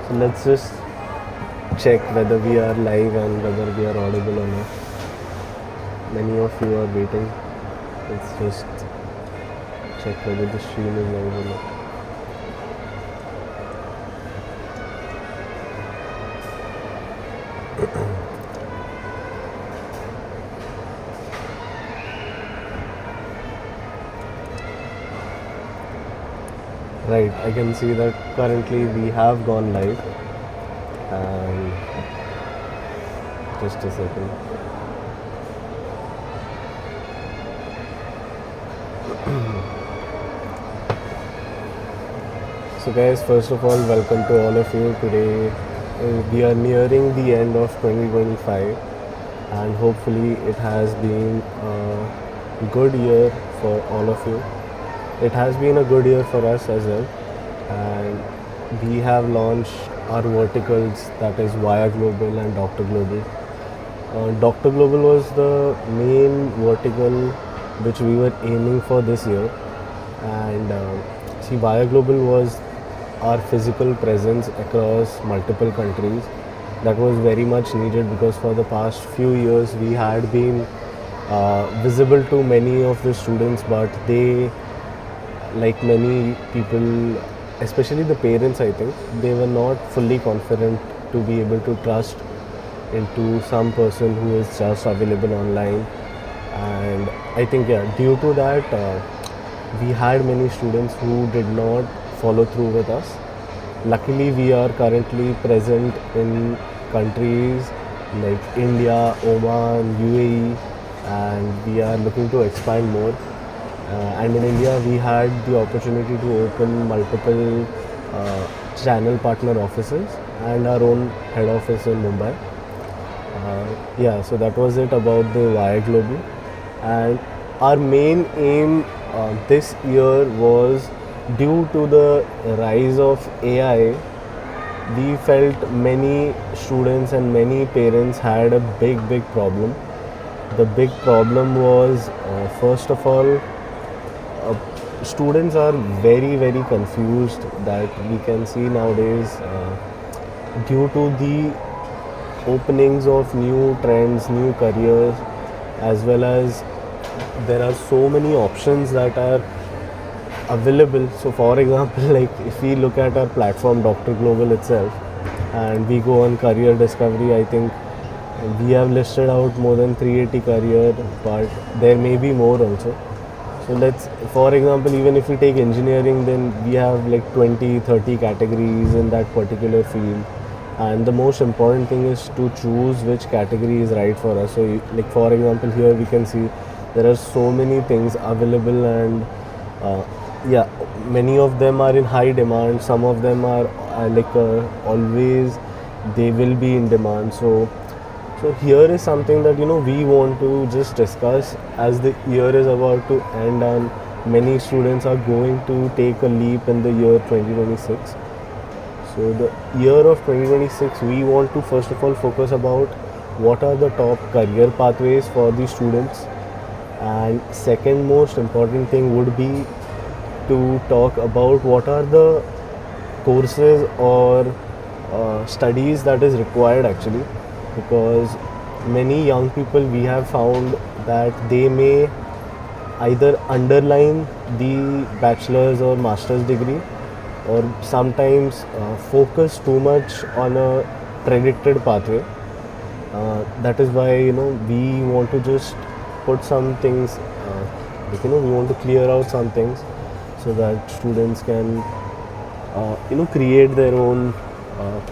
So let's just check whether we are live and whether we are audible or not. Many of you are waiting. Let's just check whether the stream is live or not. Right, I can see that currently we have gone live. And just a second. So guys, first of all, welcome to all of you. Today we are nearing the end of 2025 and hopefully it has been a good year for all of you. It has been a good year for us as well, and we have launched our verticals, that is Via Global and Dr. Global. Dr. Global was the main vertical which we were aiming for this year, and see, Via Global was our physical presence across multiple countries. That was very much needed because for the past few years we had been visible to many of the students, but they, like many people, especially the parents, I think, they were not fully confident to be able to trust into some person who is just available online. And I think, yeah, due to that, we had many students who did not follow through with us. Luckily, we are currently present in countries like India, Oman, UAE, and we are looking to expand more. And in India, we had the opportunity to open multiple channel partner offices and our own head office in Mumbai. Yeah, so that was it about the Via Global. And our main aim this year was, due to the rise of AI, we felt many students and many parents had a big problem. The big problem was, first of all, students are very confused, that we can see nowadays due to the openings of new trends, new careers, as well as there are so many options that are available. So for example, like if we look at our platform Dr. Global itself and we go on career discovery, I think we have listed out more than 380 career, but there may be more also. So let's, for example, even if we take engineering, then we have like 20-30 categories in that particular field, and the most important thing is to choose which category is right for us. So like for example, here we can see there are so many things available, and yeah, many of them are in high demand, some of them are always they will be in demand. So here is something that we want to just discuss, as the year is about to end and many students are going to take a leap in the year 2026. So the year of 2026, we want to first of all focus about what are the top career pathways for the students, and second most important thing would be to talk about what are the courses or studies that is required actually, because many young people, we have found that they may either underline the bachelor's or master's degree, or sometimes focus too much on a predicted pathway. That is why we want to just put some things, we want to clear out some things so that students can create their own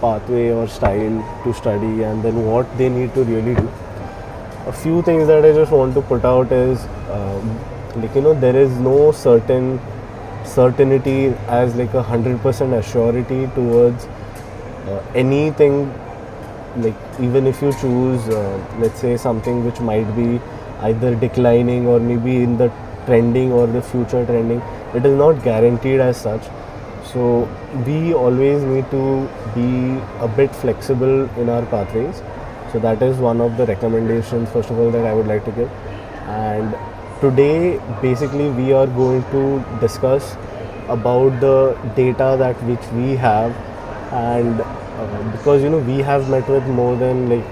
pathway or style to study, and then what they need to really do. A few things that I just want to put out is, there is no certainty as like 100% assurity towards anything. Like even if you choose, let's say something which might be either declining or maybe in the trending or the future trending, it is not guaranteed as such. So we always need to be a bit flexible in our pathways. So that is one of the recommendations, first of all, that I would like to give. And today, basically, we are going to discuss about the data that which we have And because we have met with more than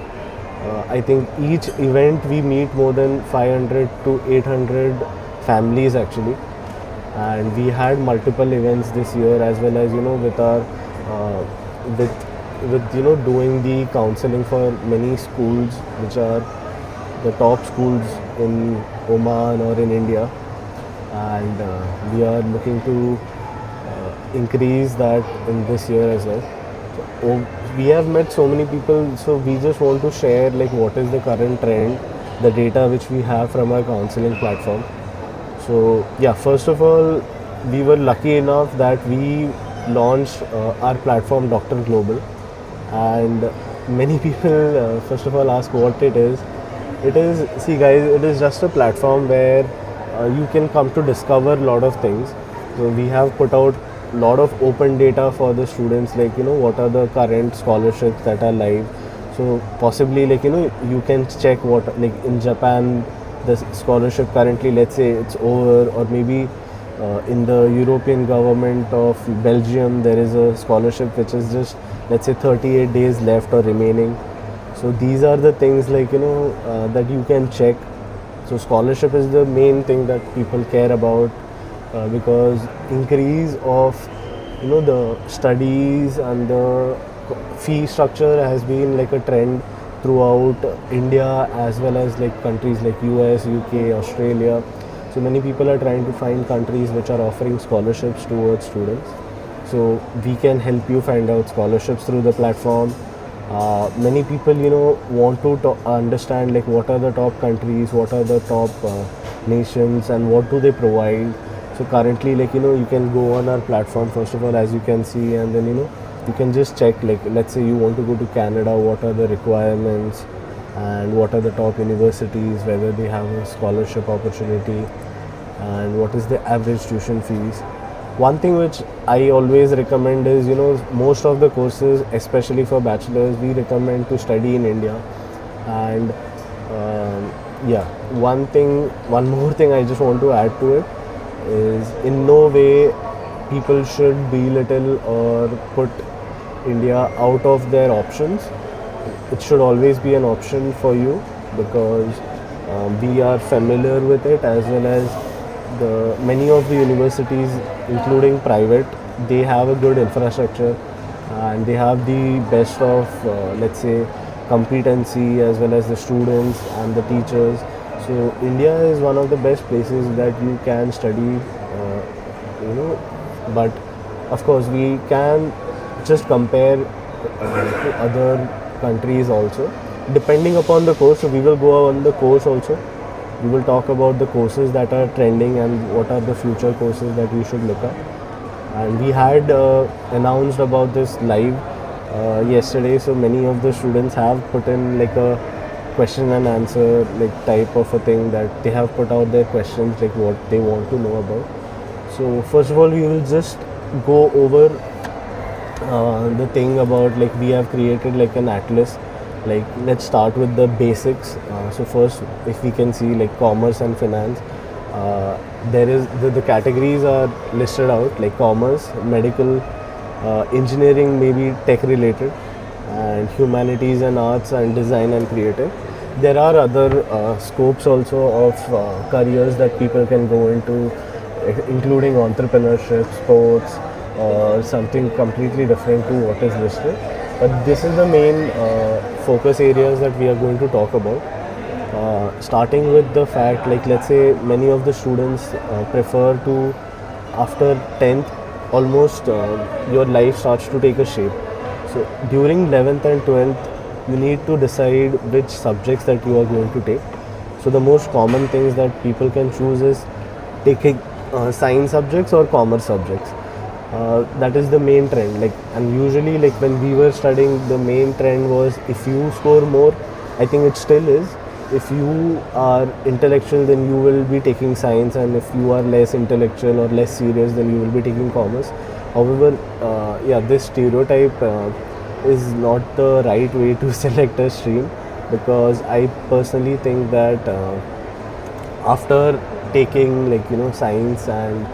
I think each event we meet more than 500 to 800 families actually, and we had multiple events this year as well as with our uh, with doing the counseling for many schools which are the top schools in Oman or in India, and we are looking to increase that in this year as well. So, we have met so many people, so we just want to share what is the current trend, the data which we have from our counseling platform. So yeah, first of all, we were lucky enough that we launched our platform Dr. Glowbal, and many people first of all ask what it is. It is, see guys, it is just a platform where you can come to discover a lot of things. So we have put out a lot of open data for the students, what are the current scholarships that are live. So possibly you can check what in Japan the scholarship currently, let's say it's over, or maybe in the European government of Belgium there is a scholarship which is just, let's say, 38 days left or remaining. So these are the things that you can check. So scholarship is the main thing that people care about, because increase of the studies and the fee structure has been a trend throughout India as well as countries like US, UK, Australia. So many people are trying to find countries which are offering scholarships towards students. So we can help you find out scholarships through the platform. Many people want to understand what are the top countries, what are the top nations, and what do they provide. So currently you can go on our platform first of all, as you can see, and then you can just check, let's say you want to go to Canada, what are the requirements and what are the top universities, whether they have a scholarship opportunity, and what is the average tuition fees. One thing which I always recommend is, most of the courses, especially for bachelors, we recommend to study in India. And yeah, one more thing I just want to add to it is, in no way people should belittle or put India out of their options. It should always be an option for you, because we are familiar with it, as well as many of the universities, including private, they have a good infrastructure and they have the best of let's say competency, as well as the students and the teachers. So India is one of the best places that you can study, but of course we can just compare to other countries also, depending upon the course. So we will go on the course also. We will talk about the courses that are trending and what are the future courses that you should look at. And we had announced about this live yesterday, so many of the students have put in a question and answer type of a thing, that they have put out their questions, what they want to know about. So first of all, we will just go over the thing about, we have created an atlas. Let's start with the basics. So first, if we can see commerce and finance, there is the categories are listed out, commerce, medical, engineering, maybe tech related, and humanities and arts, and design and creative. There are other scopes also of careers that people can go into, including entrepreneurship, sports, or something completely different to what is listed. But this is the main focus areas that we are going to talk about. Starting with the fact, let's say many of the students prefer to, after 10th, almost your life starts to take a shape. So during 11th and 12th, you need to decide which subjects that you are going to take. So the most common things that people can choose is taking science subjects or commerce subjects. That is the main trend. And usually, when we were studying, the main trend was, if you score more, I think it still is, if you are intellectual, then you will be taking science, and if you are less intellectual or less serious, then you will be taking commerce. However, yeah, this stereotype is not the right way to select a stream, because I personally think that after taking science and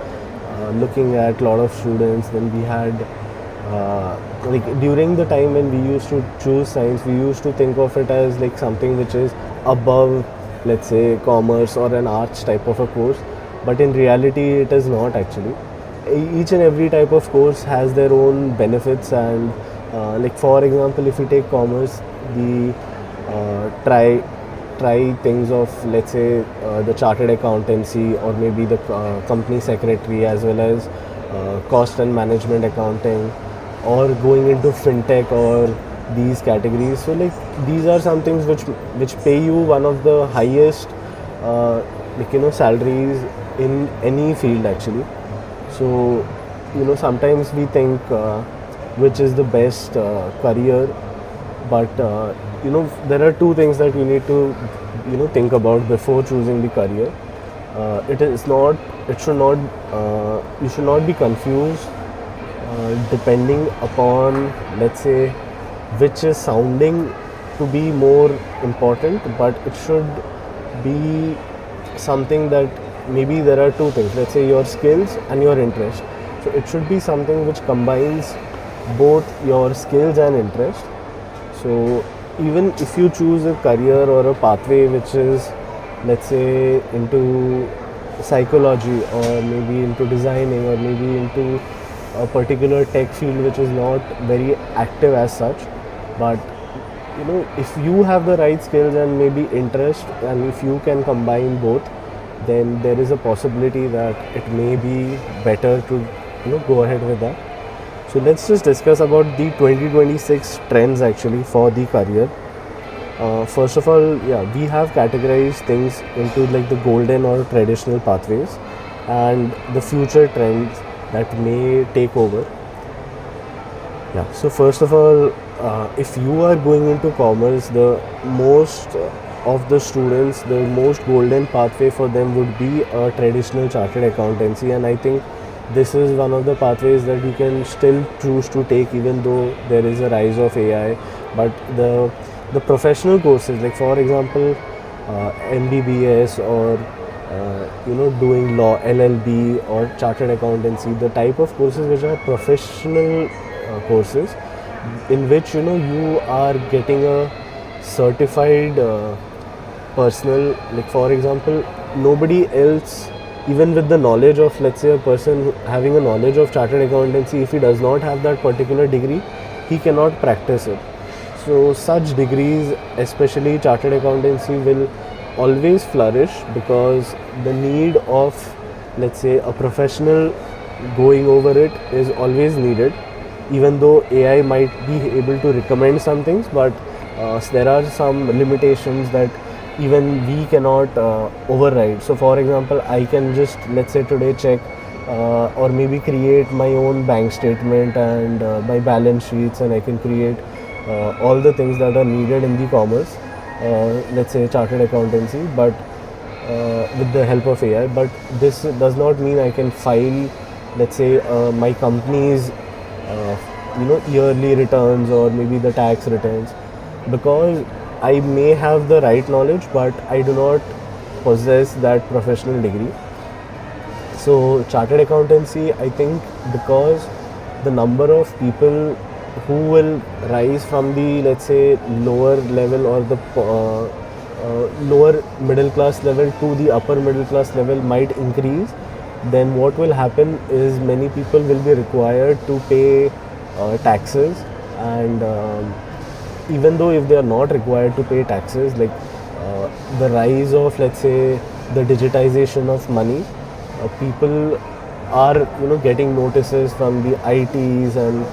looking at a lot of students, then we had like during the time when we used to choose science, we used to think of it as like something which is above, let's say, commerce or an arts type of a course, but in reality it is not actually. Each and every type of course has their own benefits, and like for example, if you take commerce, the try things of, let's say, the chartered accountancy, or maybe the company secretary, as well as cost and management accounting, or going into fintech or these categories. So like these are some things which pay you one of the highest salaries in any field actually. So sometimes we think which is the best career, but there are two things that you need to think about before choosing the career. It should not you should not be confused depending upon, let's say, which is sounding to be more important, but it should be something that maybe there are two things, let's say your skills and your interest. So it should be something which combines both your skills and interest. So even if you choose a career or a pathway which is, let's say, into psychology, or maybe into designing, or maybe into a particular tech field which is not very active as such, but if you have the right skills and maybe interest, and if you can combine both, then there is a possibility that it may be better to go ahead with that. So let's just discuss about the 2026 trends actually for the career. First of all, we have categorized things into like the golden or traditional pathways and the future trends that may take over. So first of all, if you are going into commerce, the most of the students, the most golden pathway for them would be a traditional chartered accountancy, and I think this is one of the pathways that you can still choose to take even though there is a rise of AI. But the professional courses, like for example MBBS, or doing law, LLB, or chartered accountancy, the type of courses which are professional courses, in which you are getting a certified personal, like for example, nobody else, even with the knowledge of, let's say, a person having a knowledge of chartered accountancy, if he does not have that particular degree, he cannot practice it. So such degrees, especially chartered accountancy, will always flourish because the need of, let's say, a professional going over it is always needed. Even though AI might be able to recommend some things, but there are some limitations that even we cannot override. So for example, I can just, let's say, today check or maybe create my own bank statement and my balance sheets, and I can create all the things that are needed in the commerce, let's say chartered accountancy, but with the help of AI. But this does not mean I can file, let's say, my company's yearly returns or maybe the tax returns, because I may have the right knowledge, but I do not possess that professional degree. So chartered accountancy, I think, because the number of people who will rise from the, let's say, lower level or the lower middle class level to the upper middle class level might increase, then what will happen is many people will be required to pay taxes, and even though if they are not required to pay taxes, like the rise of, let's say, the digitization of money, people are getting notices from the ITs, and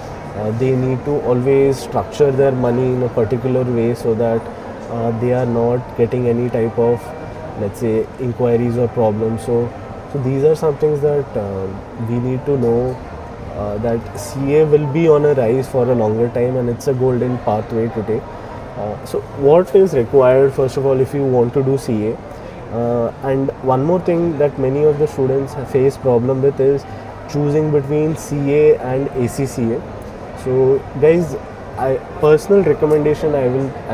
they need to always structure their money in a particular way so that they are not getting any type of, let's say, inquiries or problems. So these are some things that we need to know, that CA will be on a rise for a longer time, and it's a golden pathway to take. So what is required, first of all, if you want to do CA? And one more thing that many of the students face problem with is choosing between CA and ACCA. So guys, personal recommendation I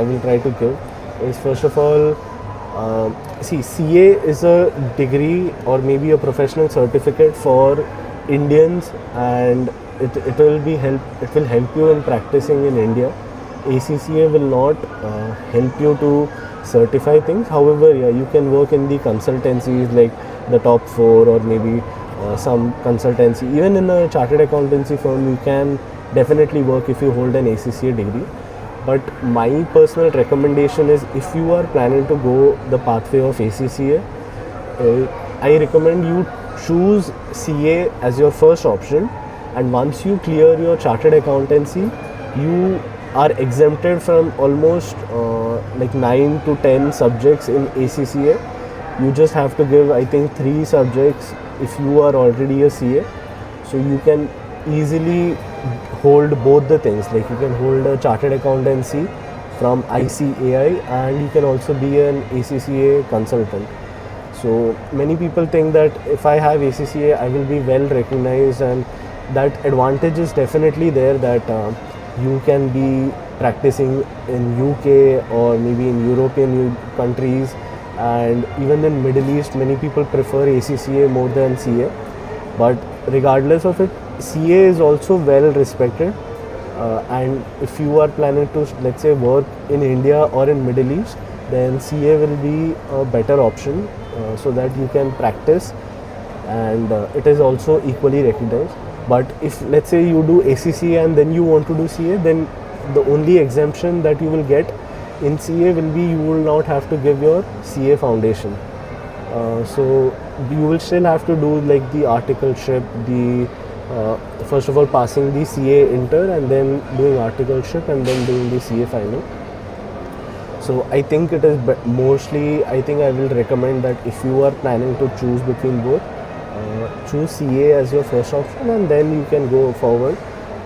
will try to give is, first of all, see, CA is a degree or maybe a professional certificate for Indians and it will help you in practicing in India. ACCA will not help you to certify things. However, yeah, you can work in the consultancies like the top four, or maybe some consultancy. Even in a chartered accountancy firm, you can definitely work if you hold an ACCA degree. But my personal recommendation is, if you are planning to go the pathway of ACCA, I recommend you choose CA as your first option, and once you clear your chartered accountancy, you are exempted from almost like 9 to 10 subjects in ACCA. You just have to give, I think, 3 subjects if you are already a CA. So you can easily hold both the things. Like, you can hold a chartered accountancy from ICAI, and you can also be an ACCA consultant. So many people think that if I have ACCA, I will be well recognized, and that advantage is definitely there, that you can be practicing in UK or maybe in European countries, and even in Middle East, many people prefer ACCA more than CA. But regardless of it, CA is also well respected, and if you are planning to, let's say, work in India or in Middle East, then CA will be a better option, so that you can practice, and it is also equally recognized. But if, let's say, you do ACCA and then you want to do CA, then the only exemption that you will get in CA will be, you will not have to give your CA foundation. So you will still have to do like the articleship, the first of all passing the CA inter, and then doing articleship, and then doing the CA final. So I think it is mostly, I think I will recommend that if you are planning to choose between both, choose CA as your first option, and then you can go forward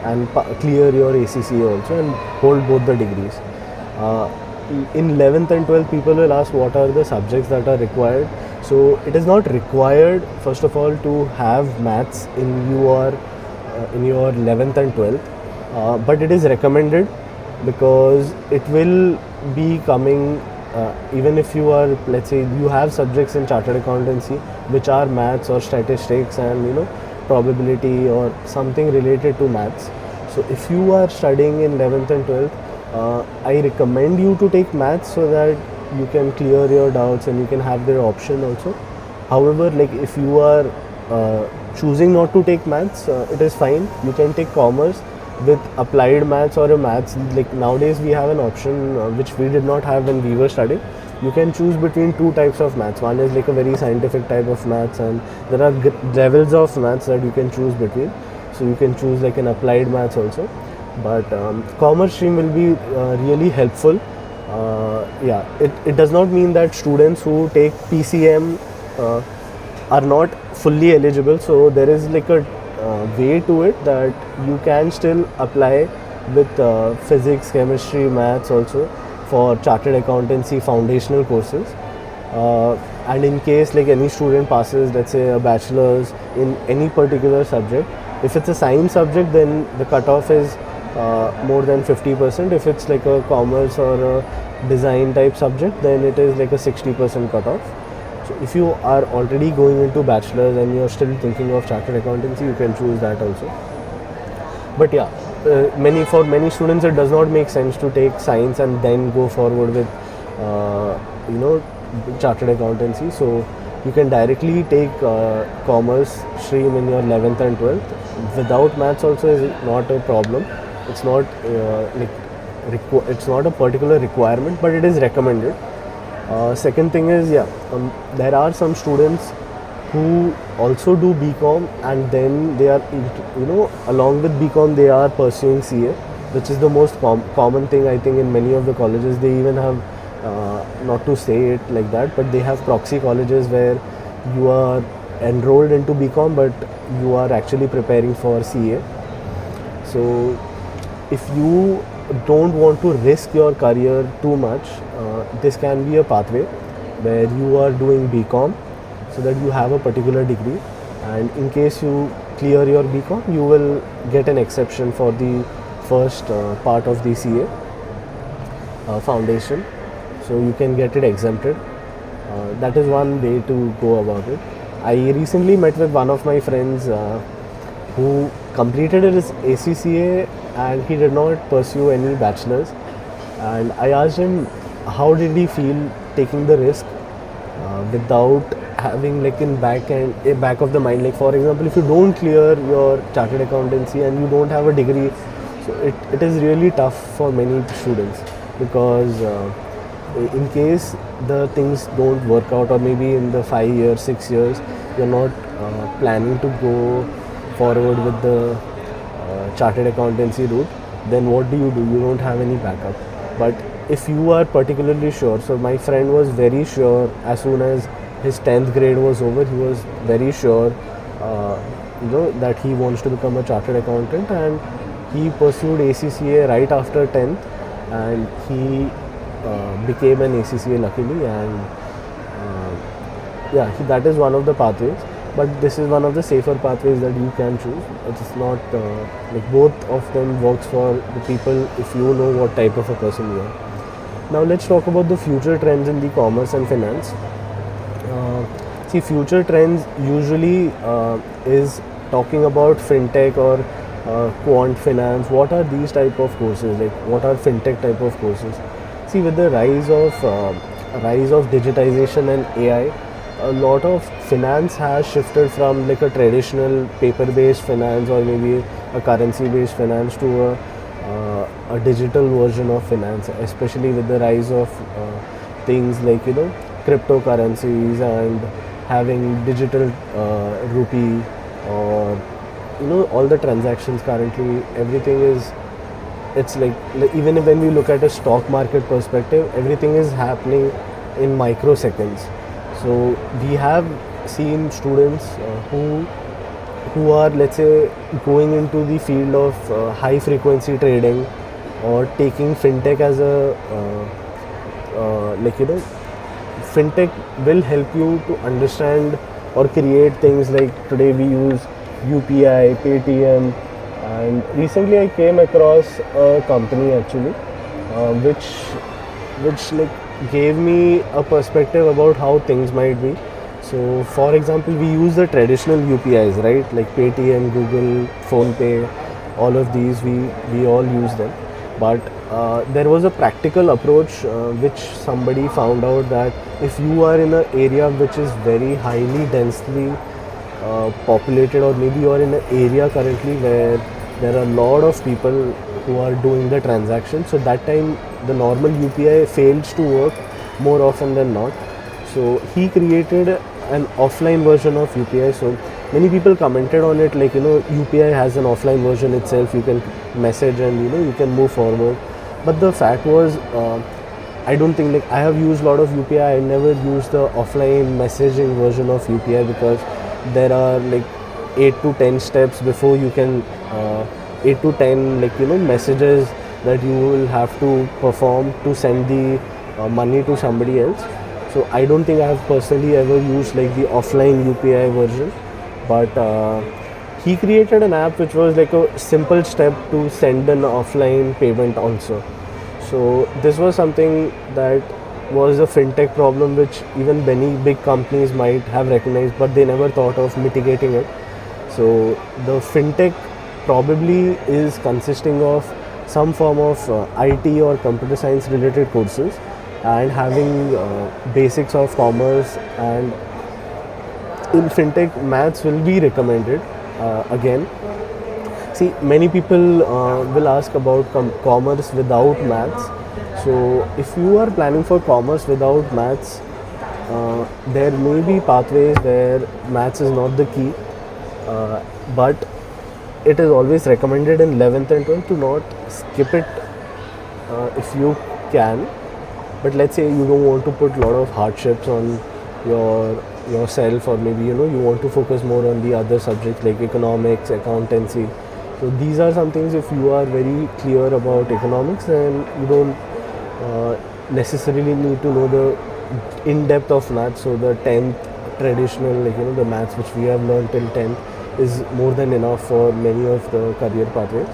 and clear your ACCA also and hold both the degrees. In 11th and 12th, people will ask what are the subjects that are required. So it is not required, first of all, to have maths in your 11th and 12th, but it is recommended, because it will be coming, even if you are, let's say, you have subjects in chartered accountancy which are maths or statistics and probability or something related to maths. So if you are studying in 11th and 12th, I recommend you to take maths, so that you can clear your doubts and you can have their option also. However, like, if you are choosing not to take maths, it is fine. You can take commerce with applied maths or a maths. Like, nowadays we have an option which we did not have when we were studying. You can choose between 2 types of maths. One is like a very scientific type of maths, and there are levels of maths that you can choose between. So you can choose like an applied maths also. But commerce stream will be really helpful. Yeah, it does not mean that students who take PCM are not fully eligible. So there is like a way to it, that you can still apply with physics, chemistry, maths also for chartered accountancy foundational courses. And in case like any student passes, let's say, a bachelor's in any particular subject, if it's a science subject, then the cutoff is more than 50%. If it's like a commerce or a design type subject, then it is like a 60% cutoff. So if you are already going into bachelor's and you're still thinking of chartered accountancy, you can choose that also. But yeah, for many students, it does not make sense to take science and then go forward with chartered accountancy. So you can directly take commerce stream in your 11th and 12th. Without maths also is not a problem. It's not it's not a particular requirement, but it is recommended. Second thing is, there are some students who also do BCom, and then they are, along with BCom, they are pursuing CA, which is the most common thing, I think, in many of the colleges. They even have, not to say it like that, but they have proxy colleges where you are enrolled into BCom, but you are actually preparing for CA. So if you don't want to risk your career too much, this can be a pathway where you are doing BCom, so that you have a particular degree, and in case you clear your BCom, you will get an exception for the first part of the CA foundation, so you can get it exempted. That is one way to go about it. I recently met with one of my friends who completed his ACCA and he did not pursue any bachelor's. And I asked him how did he feel taking the risk without having like in back of the mind, like for example if you don't clear your chartered accountancy and you don't have a degree, so it is really tough for many students because in case the things don't work out or maybe in the 5 years 6 years you're not planning to go forward with the chartered accountancy route, then what do? You don't have any backup. But if you are particularly sure, so my friend was very sure as soon as his 10th grade was over, he was very sure that he wants to become a chartered accountant, and he pursued ACCA right after 10th and he became an ACCA luckily, and that is one of the pathways. But this is one of the safer pathways that you can choose. It's not like both of them works for the people if you know what type of a person you are. Now let's talk about the future trends in the commerce and finance. See, future trends usually is talking about fintech or quant finance. What are these type of courses? Like what are fintech type of courses? See, with the rise of digitization and AI, a lot of finance has shifted from like a traditional paper-based finance or maybe a currency-based finance to a digital version of finance, especially with the rise of things like cryptocurrencies and having digital rupee, or all the transactions currently, everything is, it's like even when we look at a stock market perspective, everything is happening in microseconds. So we have seen students who are, let's say, going into the field of high frequency trading or taking fintech as a fintech will help you to understand or create things like today we use UPI, Paytm, and recently I came across a company actually which like gave me a perspective about how things might be. So for example, we use the traditional UPIs, right? Like Paytm, Google, PhonePe, all of these we all use them. But there was a practical approach which somebody found out that if you are in an area which is very highly densely populated, or maybe you are in an area currently where there are a lot of people who are doing the transaction, so that time the normal UPI fails to work more often than not. So he created an offline version of UPI. So many people commented on it like UPI has an offline version itself, you can message and you can move forward. But the fact was I don't think, like I have used a lot of UPI, I never used the offline messaging version of UPI because there are like 8 to 10 steps before you can 8 to 10 messages that you will have to perform to send the money to somebody else. So I don't think I have personally ever used like the offline UPI version, but he created an app which was like a simple step to send an offline payment also. So this was something that was a fintech problem which even many big companies might have recognized, but they never thought of mitigating it. So the fintech probably is consisting of some form of IT or computer science related courses and having basics of commerce, and in fintech maths will be recommended again. See, many people will ask about commerce without maths. So if you are planning for commerce without maths, there may be pathways where maths is not the key, but it is always recommended in 11th and 12th to not skip it if you can. But let's say you don't want to put a lot of hardships on yourself, or maybe you want to focus more on the other subjects like economics, accountancy. So these are some things, if you are very clear about economics, then you don't necessarily need to know the in-depth of maths. So the 10th traditional, the maths which we have learned till 10th is more than enough for many of the career pathways.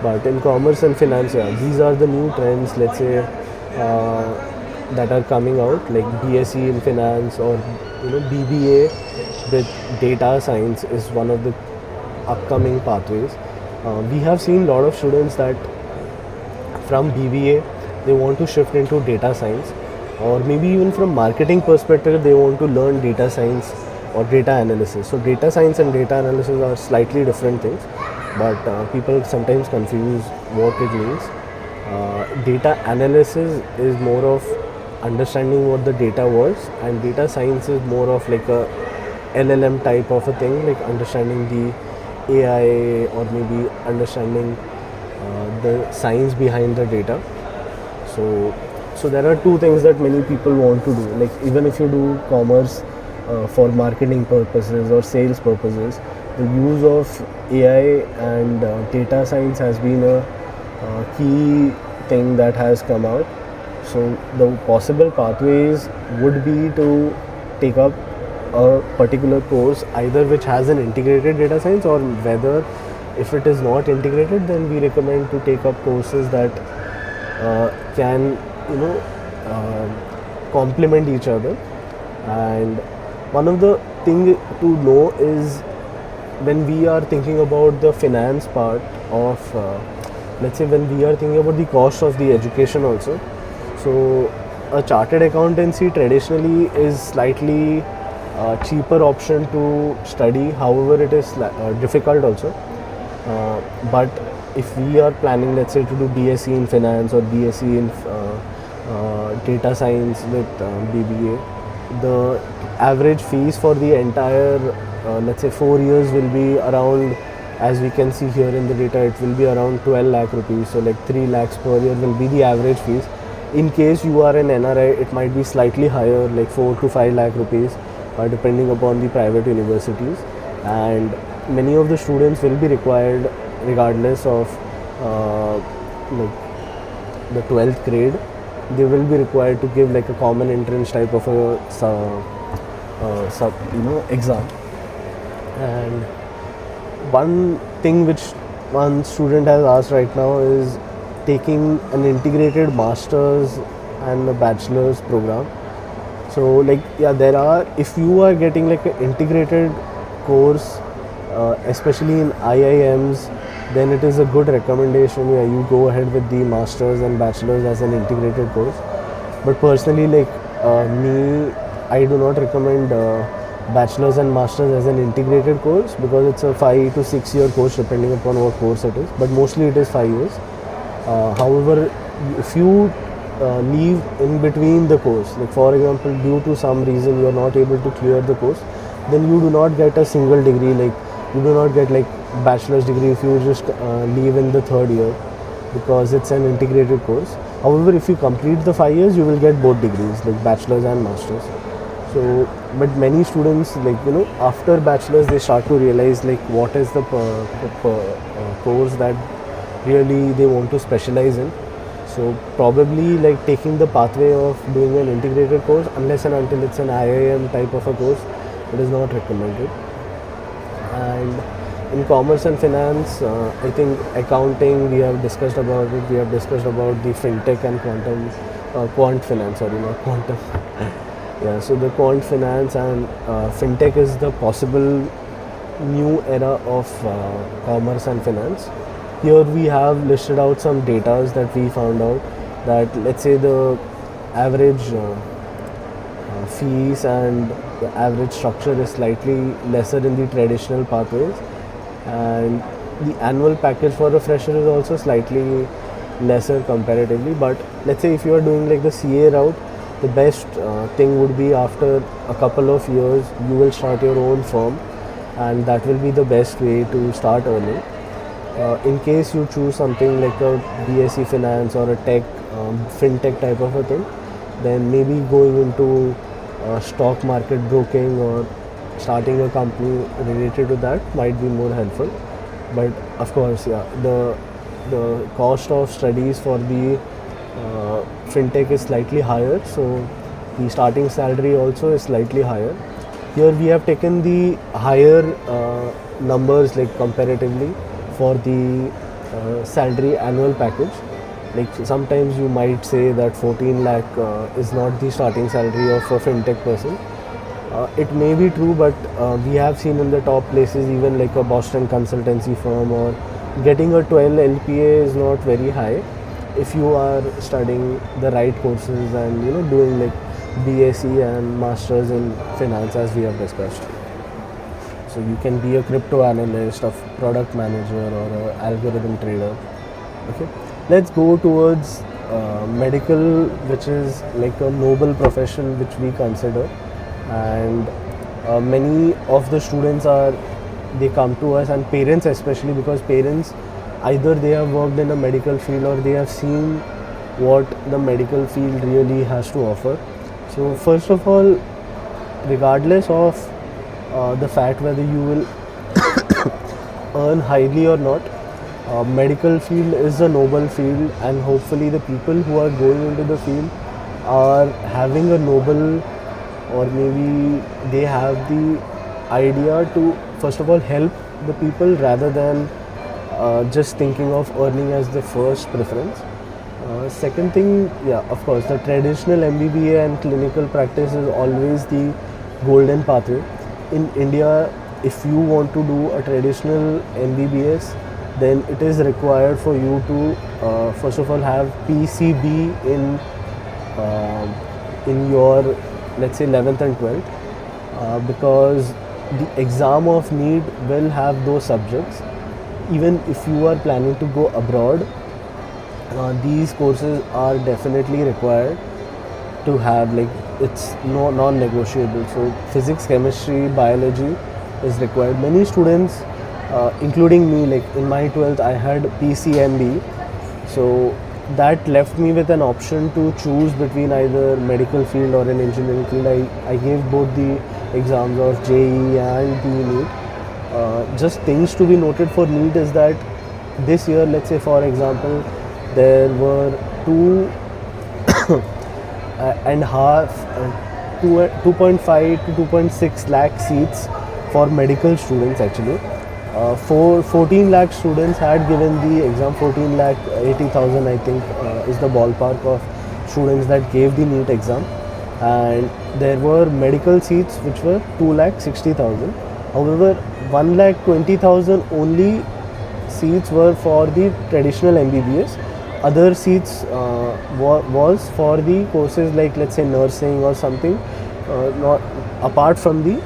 But in commerce and finance, these are the new trends, let's say, that are coming out, like BSc in finance or BBA with data science is one of the upcoming pathways. We have seen a lot of students that from BBA they want to shift into data science, or maybe even from marketing perspective they want to learn data science or data analysis. So data science and data analysis are slightly different things, but people sometimes confuse what it means. Data analysis is more of understanding what the data was, and data science is more of like a LLM type of a thing, like understanding the AI or maybe understanding the science behind the data. So there are two things that many people want to do. Like even if you do commerce for marketing purposes or sales purposes, the use of AI and data science has been a key thing that has come out. So the possible pathways would be to take up a particular course, either which has an integrated data science, or whether if it is not integrated, then we recommend to take up courses that can complement each other. And one of the thing to know is when we are thinking about the finance part of let's say when we are thinking about the cost of the education also, so a chartered accountancy traditionally is slightly cheaper option to study. However, it is difficult also, but if we are planning, let's say, to do BSc in finance or BSc in data science with BBA, the average fees for the entire let's say 4 years will be around, as we can see here in the data, it will be around 12 lakh rupees. So like 3 lakhs per year will be the average fees. In case you are an NRI, it might be slightly higher, like 4 to 5 lakh rupees, depending upon the private universities. And many of the students will be required, regardless of like the 12th grade, they will be required to give like a common entrance type of a exam. And one thing which one student has asked right now is taking an integrated master's and a bachelor's program. So like there are, if you are getting like an integrated course, especially in IIMs, then it is a good recommendation. You go ahead with the master's and bachelor's as an integrated course. But personally, like me, I do not recommend bachelor's and master's as an integrated course, because it's a 5 to 6 year course depending upon what course it is, but mostly it is 5 years. However, if you leave in between the course, like for example due to some reason you are not able to clear the course, then you do not get a single degree, like you do not get like bachelor's degree if you just leave in the 3rd year, because it's an integrated course. However, if you complete the 5 years, you will get both degrees, like bachelor's and master's. So but many students, like after bachelor's, they start to realize like what is the course that really they want to specialize in. So probably like taking the pathway of doing an integrated course, unless and until it's an IIM type of a course, it is not recommended. And in commerce and finance, I think accounting, we have discussed about it. We have discussed about the fintech and quant finance, sorry, not quantum. Yeah, so the quant finance and fintech is the possible new era of commerce and finance. Here we have listed out some data that we found out, that let's say the average fees and the average structure is slightly lesser in the traditional pathways, and the annual package for a fresher is also slightly lesser comparatively. But let's say if you are doing like the CA route, the best thing would be after a couple of years you will start your own firm, and that will be the best way to start earning. In case you choose something like a BSc finance or a tech fintech type of a thing, then maybe going into stock market broking or starting a company related to that might be more helpful. But of course, the cost of studies for the fintech is slightly higher, so the starting salary also is slightly higher. Here we have taken the higher numbers, like comparatively, for the salary annual package. Like sometimes you might say that 14 lakh is not the starting salary of a fintech person. It may be true, but we have seen in the top places, even like a Boston consultancy firm, or getting a 12 LPA is not very high if you are studying the right courses and doing like BSc and masters in finance, as we have discussed. So you can be a crypto analyst, a product manager, or an algorithm trader. Okay, let's go towards medical, which is like a noble profession which we consider, and many of the students they come to us, and parents especially, because parents either they have worked in a medical field or they have seen what the medical field really has to offer. So first of all, regardless of the fact whether you will earn highly or not, medical field is a noble field, and hopefully the people who are going into the field are having a noble, or maybe they have the idea to first of all help the people rather than just thinking of earning as the first preference. Second thing, yeah, of course, the traditional MBBA and clinical practice is always the golden pathway. In India, if you want to do a traditional MBBS, then it is required for you to first of all have PCB in your, let's say, 11th and 12th, because the exam of NEET will have those subjects. Even if you are planning to go abroad, these courses are definitely required to have, like, it's non-negotiable. So physics, chemistry, biology is required. Many students, including me, like in my 12th I had PCMB, so that left me with an option to choose between either medical field or an engineering field. I gave both the exams of JEE and the NEET. Just things to be noted for NEET is that this year, let's say for example, there were 2.5 to 2.6 lakh seats for medical students actually. 14 lakh students had given the exam. 14 lakh 80,000 I think is the ballpark of students that gave the NEET exam, and there were medical seats which were 2 lakh 60,000. However, 1 lakh 20,000 only seats were for the traditional MBBS. Other seats was for the courses like, let's say, nursing or something, not apart from the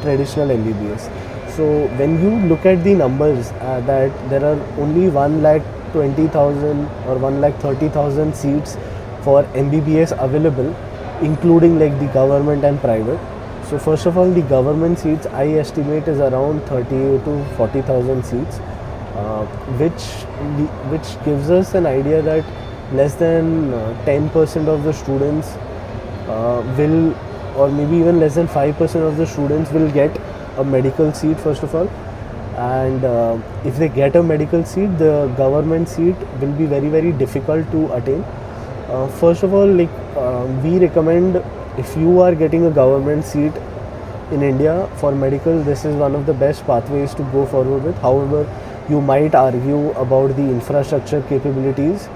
traditional MBBS. So when you look at the numbers, that there are only 1 lakh 20,000 or 1 lakh 30,000 seats for MBBS available, including like the government and private. So first of all, the government seats I estimate is around 30 to 40,000 seats, which gives us an idea that less than 10% of the students will, or maybe even less than 5% of the students will get a medical seat first of all. And if they get a medical seat, the government seat will be very, very difficult to attain. First of all, like we recommend, if you are getting a government seat in India for medical, this is one of the best pathways to go forward with. However, you might argue about the infrastructure capabilities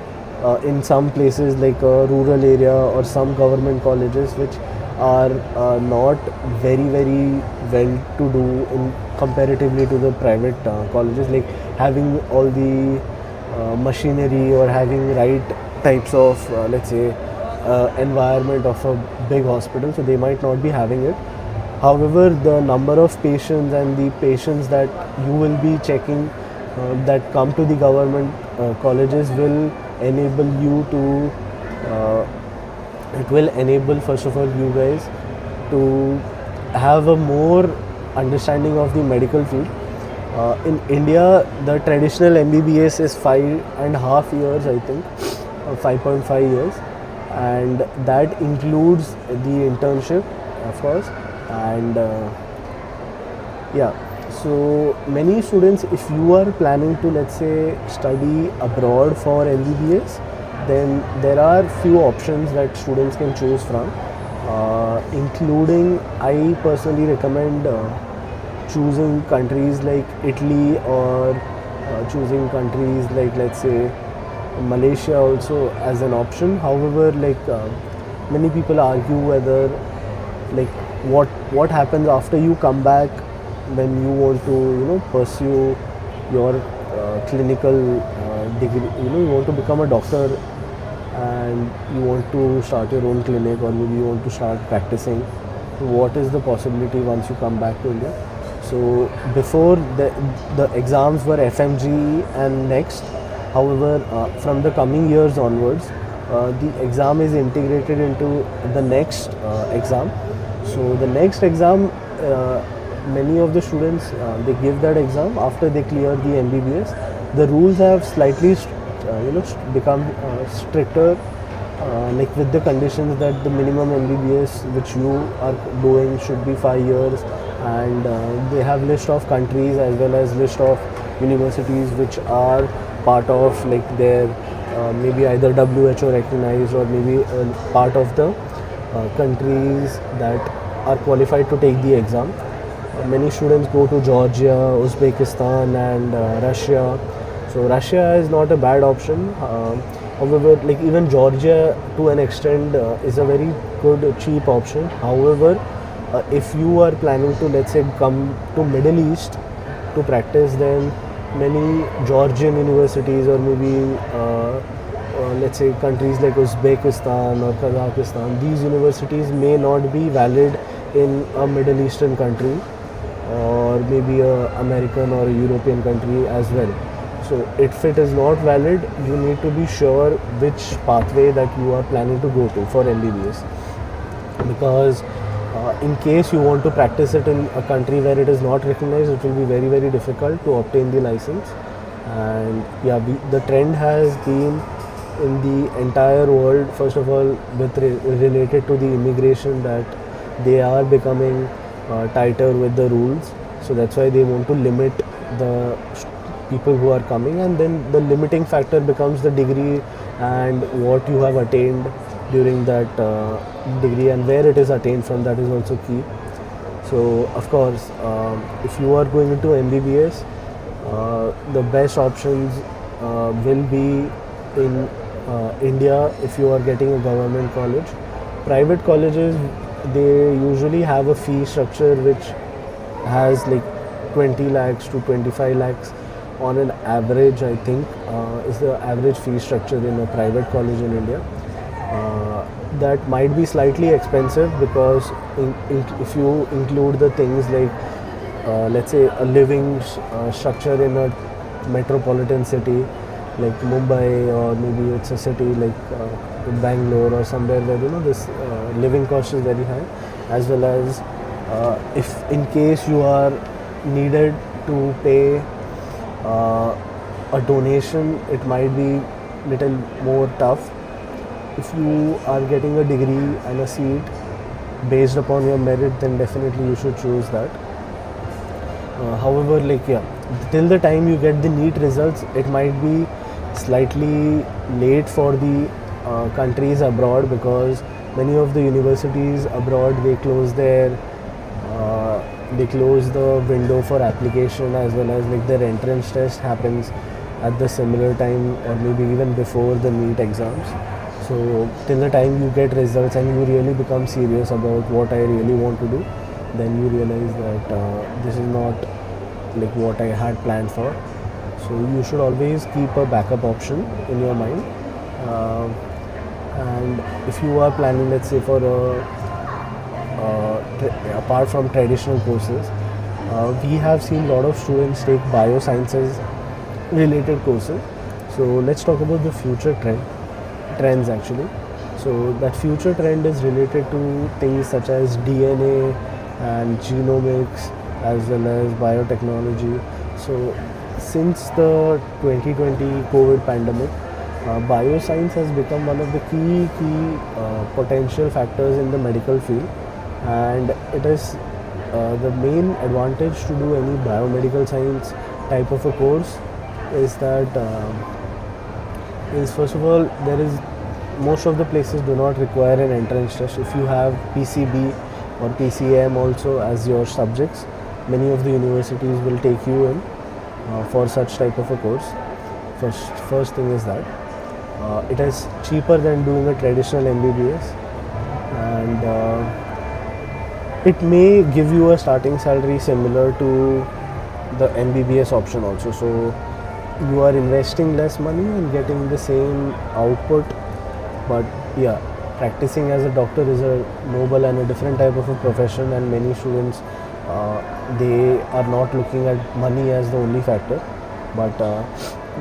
in some places like a rural area or some government colleges which are not very, very well to do in comparatively to the private colleges, like having all the machinery or having right types of let's say environment of a big hospital, so they might not be having it. However, the number of patients and the patients that you will be checking that come to the government colleges will enable you to it will enable first of all you guys to have a more understanding of the medical field. In India, the traditional MBBS is 5.5 years, I think, 5.5 years, and that includes the internship, of course. And yeah, so many students, if you are planning to, let's say, study abroad for MBBS, then there are few options that students can choose from, including I personally recommend choosing countries like Italy, or choosing countries like, let's say, Malaysia also as an option. However, like many people argue whether like what happens after you come back when you want to pursue your clinical degree. You want to become a doctor and you want to start your own clinic, or maybe you want to start practicing. What is the possibility once you come back to India? So before the exams were FMG and next. However, from the coming years onwards, the exam is integrated into the next exam. So the next exam, many of the students they give that exam after they clear the MBBS. The rules have slightly become stricter, like with the conditions that the minimum MBBS which you are doing should be 5 years, and they have list of countries as well as list of universities which are part of like their maybe either WHO recognized or maybe part of the countries that are qualified to take the exam. Many students go to Georgia, Uzbekistan and Russia. So Russia is not a bad option. However, like even Georgia to an extent is a very good cheap option. However, if you are planning to, let's say, come to Middle East to practice, then many Georgian universities or maybe let's say countries like Uzbekistan or Kazakhstan, these universities may not be valid in a Middle Eastern country or maybe a American or a European country as well. So if it is not valid, you need to be sure which pathway that you are planning to go to for MBBS, because in case you want to practice it in a country where it is not recognized, it will be very, very difficult to obtain the license. And yeah, the trend has been in the entire world, first of all, with related to the immigration, that they are becoming tighter with the rules. So that's why they want to limit the people who are coming, and then the limiting factor becomes the degree and what you have attained during that degree and where it is attained from. That is also key. So of course, if you are going into MBBS, the best options will be in India if you are getting a government college. Private colleges, they usually have a fee structure which has like 20 lakhs to 25 lakhs on an average, I think, is the average fee structure in a private college in India. That might be slightly expensive because if you include the things like let's say a living structure in a metropolitan city like Mumbai, or maybe it's a city like Bangalore or somewhere where this living cost is very high, as well as if in case you are needed to pay a donation, it might be little more tough. If you are getting a degree and a seat based upon your merit, then definitely you should choose that. However, like till the time you get the NEET results, it might be slightly late for the countries abroad, because many of the universities abroad, they close the window for application, as well as like their entrance test happens at the similar time or maybe even before the NEET exams. So till the time you get results and you really become serious about what I really want to do, then you realize that this is not like what I had planned for. So you should always keep a backup option in your mind. And if you are planning, let's say, for apart from traditional courses, we have seen a lot of students take biosciences related courses. So let's talk about the future trends actually. So that future trend is related to things such as DNA and genomics, as well as biotechnology. So since the 2020 COVID pandemic, bioscience has become one of the key potential factors in the medical field, and it is the main advantage to do any biomedical science type of a course is that is first of all, there is most of the places do not require an entrance test. If you have PCB or PCM also as your subjects, many of the universities will take you in for such type of a course. First thing is that it is cheaper than doing a traditional MBBS, and It may give you a starting salary similar to the MBBS option also. So you are investing less money and getting the same output. But yeah, practicing as a doctor is a noble and a different type of a profession, and many students they are not looking at money as the only factor. But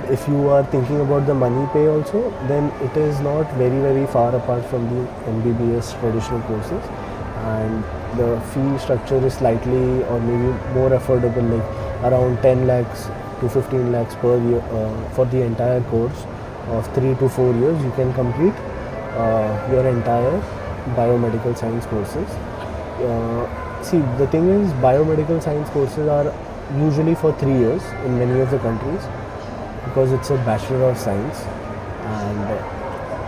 if you are thinking about the money pay also, then it is not very far apart from the MBBS traditional courses, and the fee structure is slightly or maybe more affordable, like around 10 lakhs to 15 lakhs per year for the entire course of 3 to 4 years. You can complete your entire biomedical science courses. See, the thing is, biomedical science courses are usually for 3 years in many of the countries because it's a Bachelor of Science. And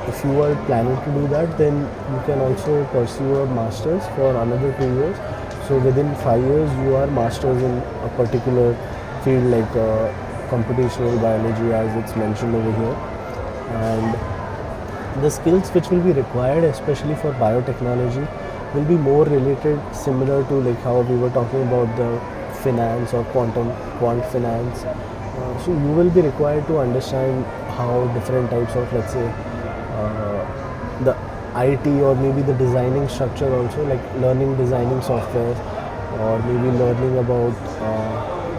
if you are planning to do that, then you can also pursue a master's for another 2 years. So within 5 years, you are masters in a particular field like computational biology, as it's mentioned over here. And the skills which will be required, especially for biotechnology, will be more related, similar to like how we were talking about the finance or quant finance. So you will be required to understand how different types of, let's say, the IT or maybe the designing structure also, like learning designing software, or maybe learning about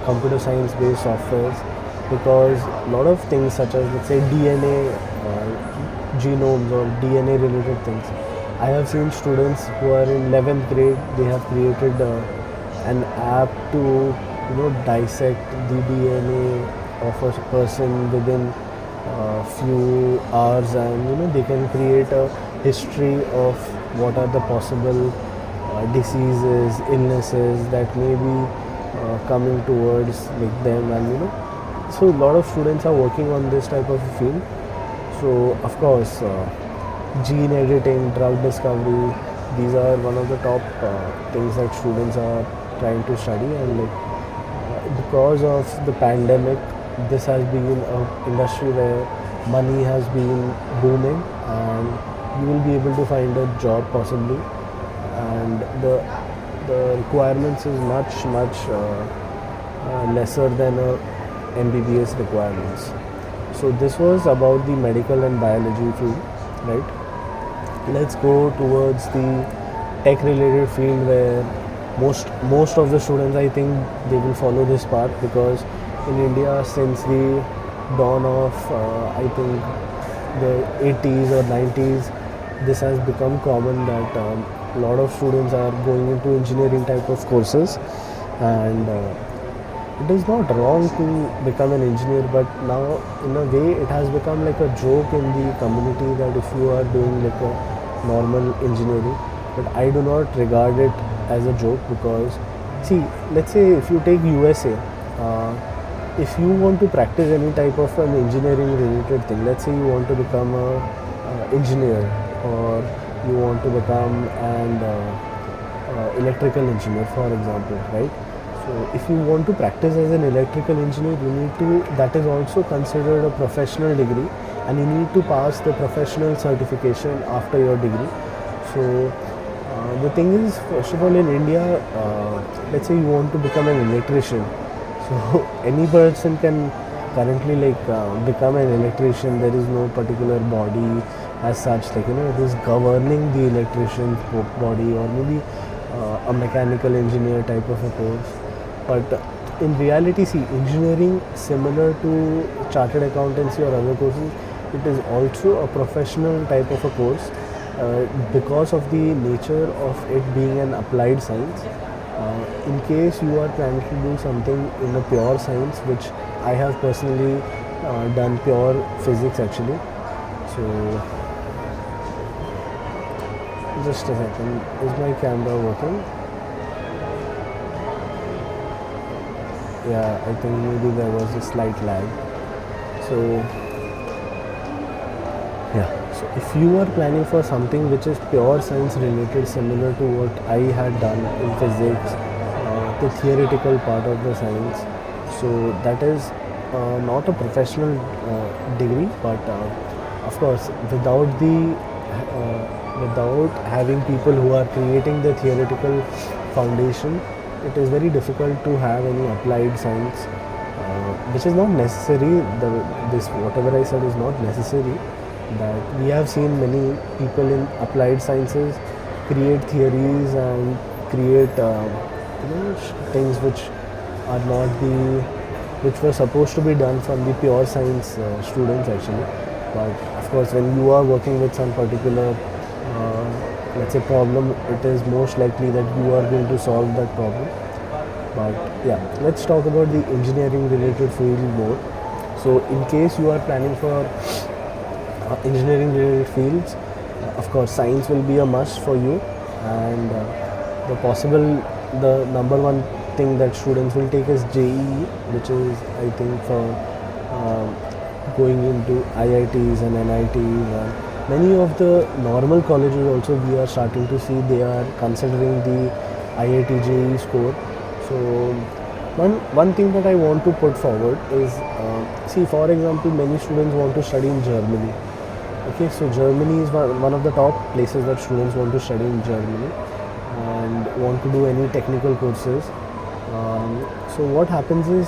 computer science based softwares, because a lot of things such as, let's say, DNA, genomes or DNA related things. I have seen students who are in 11th grade, they have created an app to dissect the DNA of a person within few hours, and they can create a history of what are the possible diseases, illnesses that may be coming towards like them, and so a lot of students are working on this type of field. So of course, gene editing, drug discovery, these are one of the top things that students are trying to study, and because of the pandemic, this has been an industry where money has been booming, and you will be able to find a job possibly, and the requirements is much lesser than a MBBS requirements. So this was about the medical and biology field, right? Let's go towards the tech related field, where most of the students, I think, they will follow this path, because in India, since the dawn of I think the 80s or 90s, this has become common that a lot of students are going into engineering type of courses, and it is not wrong to become an engineer, but now in a way it has become like a joke in the community that if you are doing like a normal engineering. But I do not regard it as a joke, because see, let's say if you take USA, if you want to practice any type of an engineering related thing, let's say you want to become a engineer, or you want to become an electrical engineer, for example, right? So if you want to practice as an electrical engineer, you need to, that is also considered a professional degree, and you need to pass the professional certification after your degree. So the thing is, first of all, in India, let's say you want to become an electrician, so any person can currently become an electrician. There is no particular body as such, it is governing the electrician's body, or maybe a mechanical engineer type of a course. But in reality, see, engineering, similar to chartered accountancy or other courses, it is also a professional type of a course, because of the nature of it being an applied science. In case you are planning to do something in a pure science, which I have personally done pure physics actually. So just a second, is my camera working? Yeah, I think maybe there was a slight lag. So yeah, so if you are planning for something which is pure science related, similar to what I had done in physics, the theoretical part of the science, so that is not a professional degree, but of course, without having people who are creating the theoretical foundation, it is very difficult to have any applied science, which is not necessary. This whatever I said is not necessary. That we have seen many people in applied sciences create theories and create things which are not the which were supposed to be done from the pure science students actually. But of course, when you are working with some particular let's say problem, it is most likely that you are going to solve that problem. But yeah, let's talk about the engineering related field more. So in case you are planning for engineering related fields, of course science will be a must for you, and the number one thing that students will take is JEE, which is I think for going into IITs and NITs, and many of the normal colleges also we are starting to see they are considering the IIT JEE score. So one thing that I want to put forward is, see, for example, many students want to study in Germany. Okay, so Germany is one of the top places that students want to study in Germany and want to do any technical courses. So what happens is,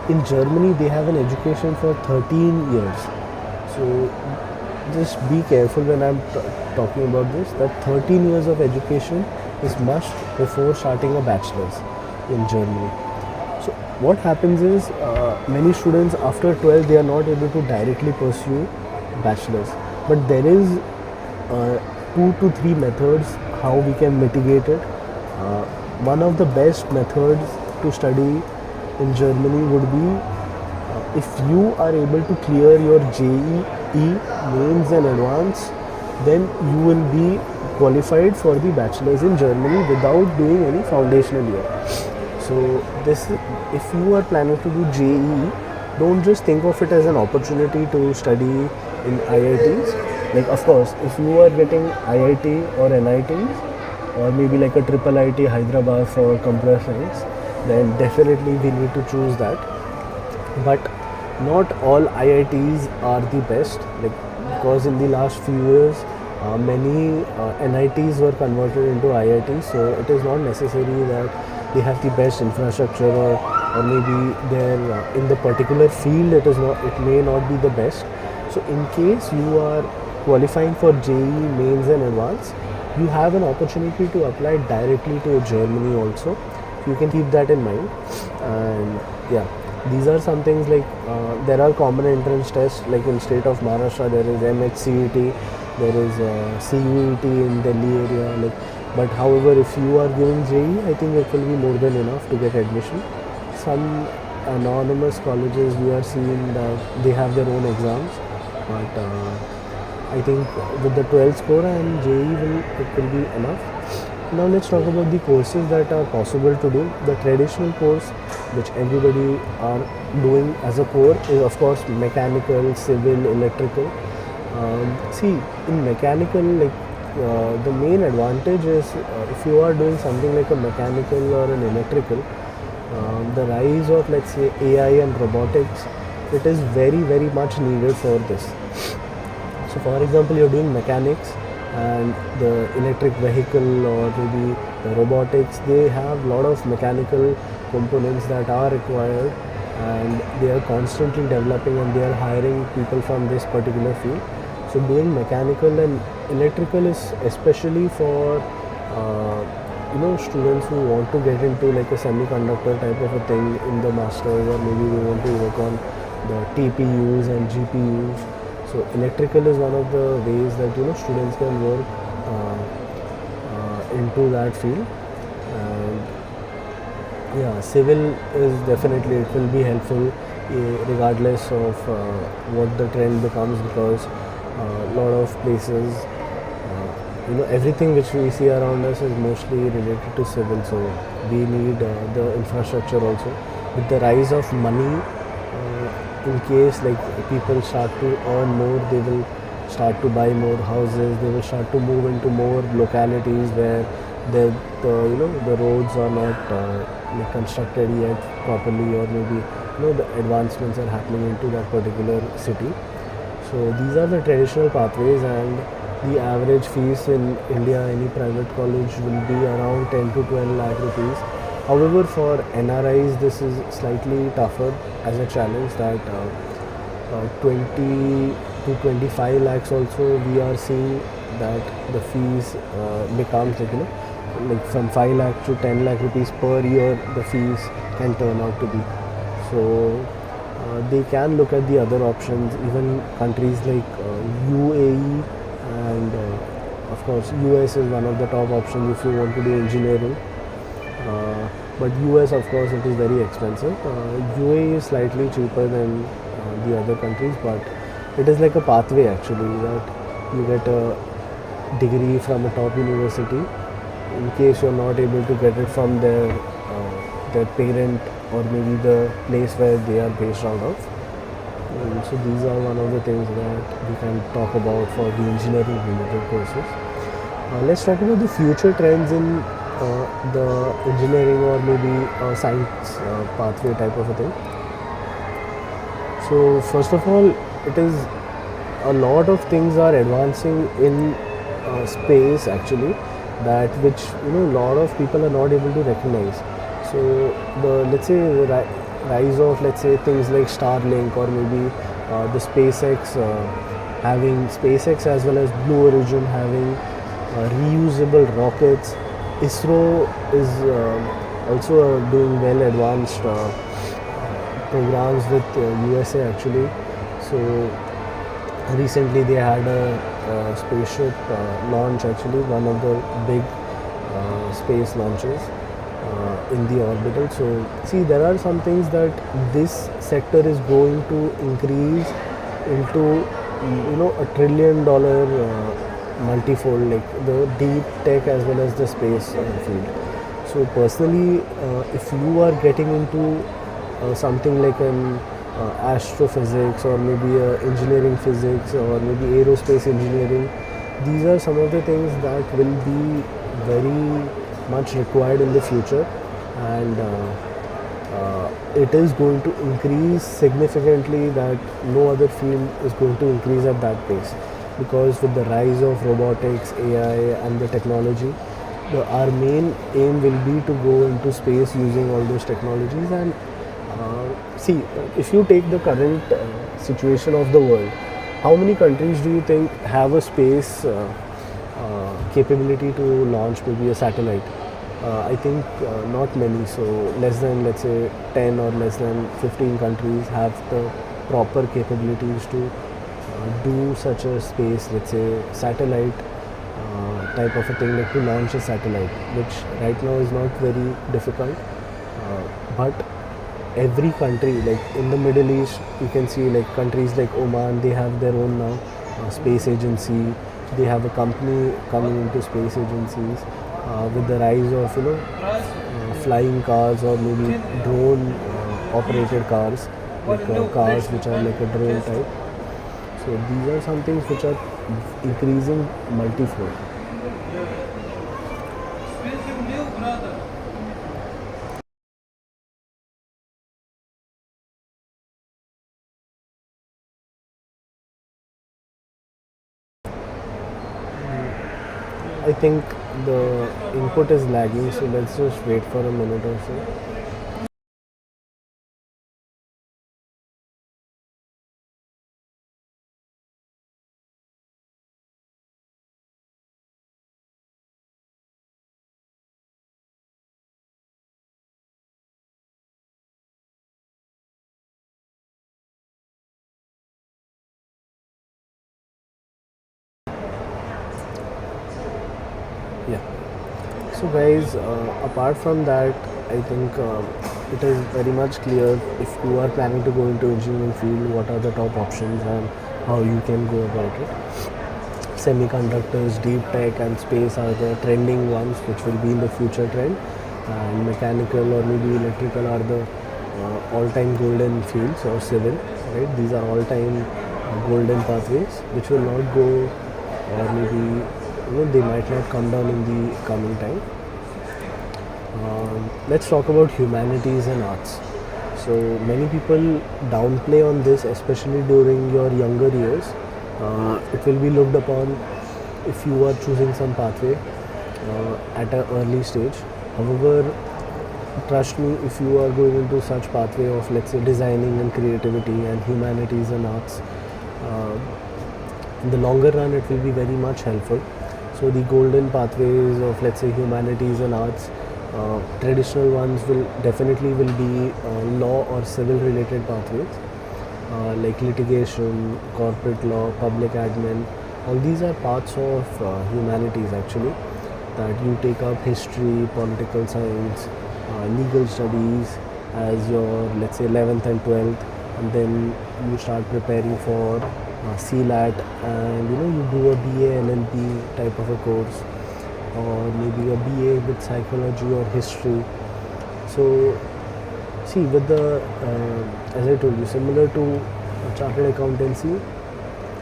in Germany they have an education for 13 years. So just be careful when I'm talking about this, that 13 years of education is must before starting a bachelor's in Germany. So what happens is, many students after 12 they are not able to directly pursue bachelor's, but there is 2 to 3 methods how we can mitigate it. One of the best methods to study in Germany would be, if you are able to clear your JEE mains and advance, then you will be qualified for the bachelor's in Germany without doing any foundational year. So this, if you are planning to do JEE, don't just think of it as an opportunity to study in IITs. Like, of course, if you are getting IIT or NITs, or maybe like a triple IT Hyderabad for computer science, then definitely we need to choose that. But not all IITs are the best, like, because in the last few years many NITs were converted into IITs, so it is not necessary that they have the best infrastructure, or maybe they're in the particular field it may not be the best. So in case you are qualifying for JEE mains and advanced, you have an opportunity to apply directly to Germany also. You can keep that in mind. And yeah, these are some things like, there are common entrance tests, like in state of Maharashtra there is MHCET, there is CUET in Delhi area, like, but however if you are giving JEE, I think it will be more than enough to get admission. Some anonymous colleges we are seeing that they have their own exams, but I think with the 12 score and JEE it will be enough. Now let's talk about the courses that are possible to do. The traditional course which everybody are doing as a core is of course mechanical, civil, electrical. See, in mechanical, like, the main advantage is, if you are doing something like a mechanical or an electrical, the rise of, let's say, AI and robotics, it is very very much needed for this. So for example, you're doing mechanics, and the electric vehicle or maybe the robotics, they have a lot of mechanical components that are required, and they are constantly developing and they are hiring people from this particular field. So doing mechanical and electrical is especially for students who want to get into like a semiconductor type of a thing in the masters, or maybe they want to work on the TPUs and GPUs. So electrical is one of the ways that students can work into that field. And yeah, civil is definitely, it will be helpful regardless of what the trend becomes, because a lot of places, everything which we see around us is mostly related to civil. So we need the infrastructure also. With the rise of money, in case like people start to earn more, they will start to buy more houses, they will start to move into more localities where the roads are not constructed yet properly, or maybe the advancements are happening into that particular city. So these are the traditional pathways, and the average fees in India, any private college will be around 10 to 12 lakh rupees. However, for NRIs, this is slightly tougher as a challenge that 20 to 25 lakhs also we are seeing that the fees becomes like, like from 5 lakh to 10 lakh rupees per year the fees can turn out to be. So they can look at the other options, even countries like UAE and of course US is one of the top options if you want to do engineering. But US, of course, it is very expensive. UAE is slightly cheaper than the other countries, but it is like a pathway actually that you get a degree from a top university in case you're not able to get it from their parent or maybe the place where they are based out of. So these are one of the things that we can talk about for the engineering related courses. Let's talk about the future trends in the engineering or maybe science pathway type of a thing. So first of all, it is a lot of things are advancing in space actually, that which a lot of people are not able to recognize. So the let's say the rise of let's say things like Starlink or maybe the SpaceX having SpaceX as well as Blue Origin having reusable rockets. ISRO is also doing well advanced programs with USA actually. So recently they had a spaceship launch actually, one of the big space launches in the orbital. So see, there are some things that this sector is going to increase into $1 trillion multifold, like the deep tech as well as the space field. So personally, if you are getting into something like an astrophysics or maybe engineering physics or maybe aerospace engineering, these are some of the things that will be very much required in the future, and it is going to increase significantly, that no other field is going to increase at that pace, because with the rise of robotics, AI and the technology, our main aim will be to go into space using all those technologies. And see, if you take the current situation of the world, how many countries do you think have a space capability to launch maybe a satellite? I think not many. So less than let's say 10 or less than 15 countries have the proper capabilities to do such a space, let's say satellite type of a thing, like to launch a satellite, which right now is not very difficult. But every country, like in the Middle East, you can see like countries like Oman, they have their own now space agency. They have a company coming into space agencies. With the rise of flying cars or maybe drone operated cars, like cars which are like a drone type. So these are some things which are increasing multifold. I think the input is lagging, so let's just wait for a minute or so. Yeah. So guys, apart from that, I think it is very much clear, if you are planning to go into engineering field, what are the top options and how you can go about it. Semiconductors, deep tech and space are the trending ones which will be in the future trend, and mechanical or maybe electrical are the all-time golden fields, or civil, right? These are all-time golden pathways which will not go, or maybe they might not come down in the coming time. Let's talk about humanities and arts. So many people downplay on this, especially during your younger years. It will be looked upon if you are choosing some pathway at an early stage. However, trust me, if you are going into such pathway of, let's say, designing and creativity and humanities and arts, uh, in the longer run it will be very much helpful. So the golden pathways of, let's say, humanities and arts, traditional ones will definitely will be law or civil related pathways, like litigation, corporate law, public admin. All these are parts of humanities actually, that you take up history, political science, legal studies as your, let's say, 11th and 12th, and then you start preparing for CLAT, and you do a BA LLB type of a course, or maybe a BA with psychology or history. So see, with the as I told you, similar to chartered accountancy,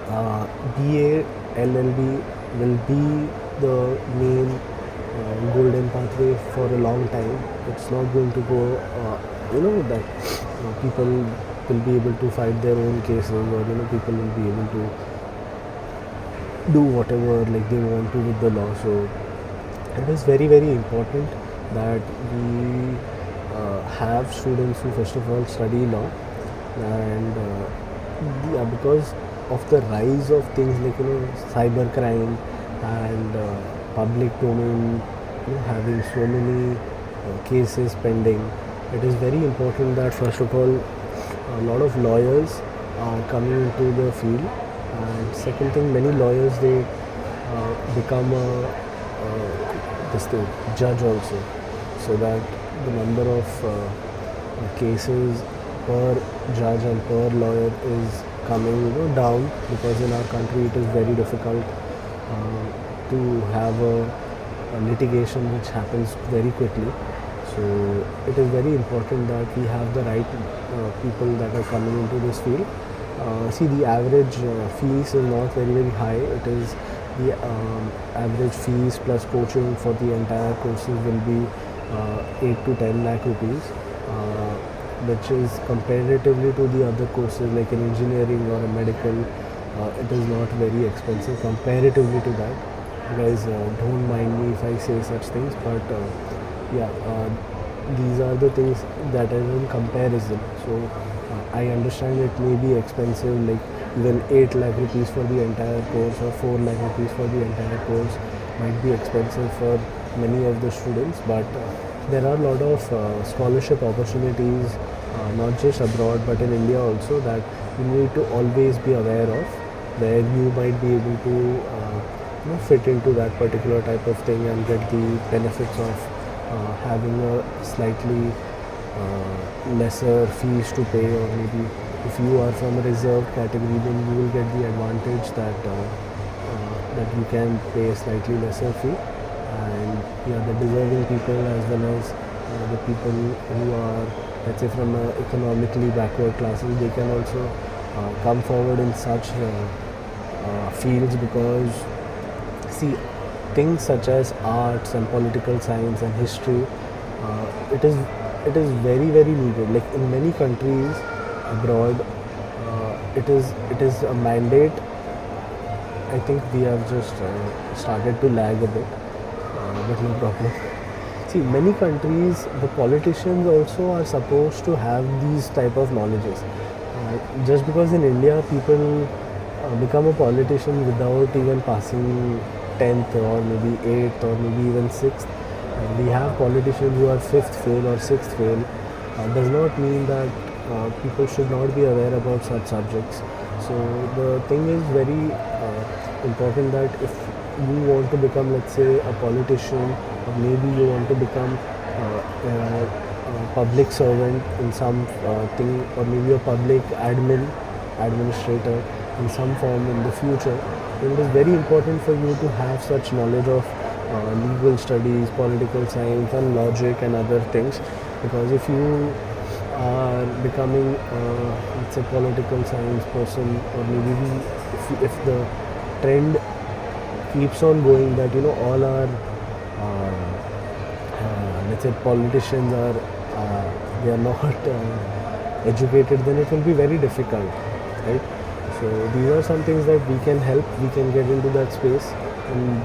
BA LLB will be the main golden pathway for a long time. It's not going to go, that people will be able to fight their own cases, or people will be able to do whatever like they want to with the law. So it is very very important that we have students who first of all study law, and yeah, because of the rise of things like cyber crime and public domain, having so many cases pending, it is very important that first of all a lot of lawyers are coming into the field, and second thing, many lawyers, they become this thing, judge also, so that the number of cases per judge and per lawyer is coming down, because in our country it is very difficult to have a litigation which happens very quickly. So it is very important that we have the right people that are coming into this field. See, the average fees is not very very high. It is the average fees plus coaching for the entire courses will be 8 to 10 lakh rupees, which is comparatively to the other courses like in engineering or a medical, it is not very expensive comparatively to that. You guys don't mind me if I say such things, but yeah, these are the things that are in comparison. So I understand it may be expensive, like even 8 lakh rupees for the entire course or 4 lakh rupees for the entire course might be expensive for many of the students, but there are a lot of scholarship opportunities, not just abroad but in India also, that you need to always be aware of, where you might be able to fit into that particular type of thing and get the benefits of having a slightly lesser fees to pay, or maybe if you are from a reserved category, then you will get the advantage that that you can pay a slightly lesser fee, and yeah, the deserving people as well as the people who are, let's say, from economically backward classes, they can also come forward in such fields, because see, things such as arts and political science and history, it is very very needed. Like in many countries abroad, it is a mandate. I think we have just started to lag a bit, but no problem. See, many countries, the politicians also are supposed to have these type of knowledges. Just because in India people become a politician without even passing 10th or maybe 8th or maybe even 6th. We have politicians who are 5th fail or 6th fail. Does not mean that people should not be aware about such subjects. So the thing is very important that if you want to become, let's say, a politician, or maybe you want to become a public servant in some thing, or maybe a public administrator in some form in the future, then it is very important for you to have such knowledge of legal studies, political science and logic and other things, because if you are becoming let's say political science person, or maybe if the trend keeps on going that all our let's say politicians are they are not educated, then it will be very difficult, right? So these are some things that we can help, we can get into that space, and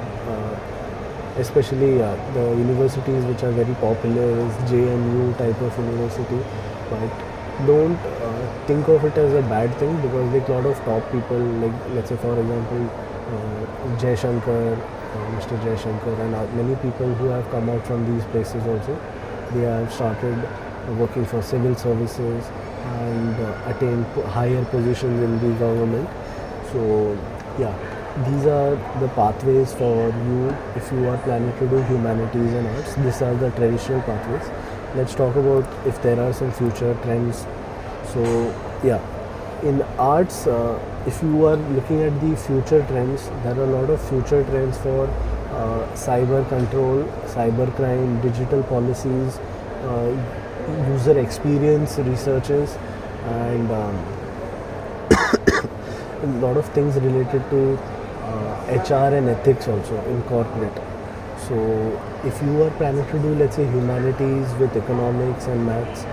especially the universities which are very popular is JNU type of university, but don't think of it as a bad thing, because like a lot of top people, like let's say for example Jay Shankar, Mr. Jay Shankar, and many people who have come out from these places also, they have started working for civil services and attained higher positions in the government. So yeah, these are the pathways for you if you are planning to do humanities and arts. These are the traditional pathways. Let's talk about if there are some future trends. So yeah, in arts, if you are looking at the future trends, there are a lot of future trends for cyber control, cyber crime, digital policies, user experience researches, and a lot of things related to HR and ethics also in corporate. So if you are planning to do, let's say, humanities with economics and maths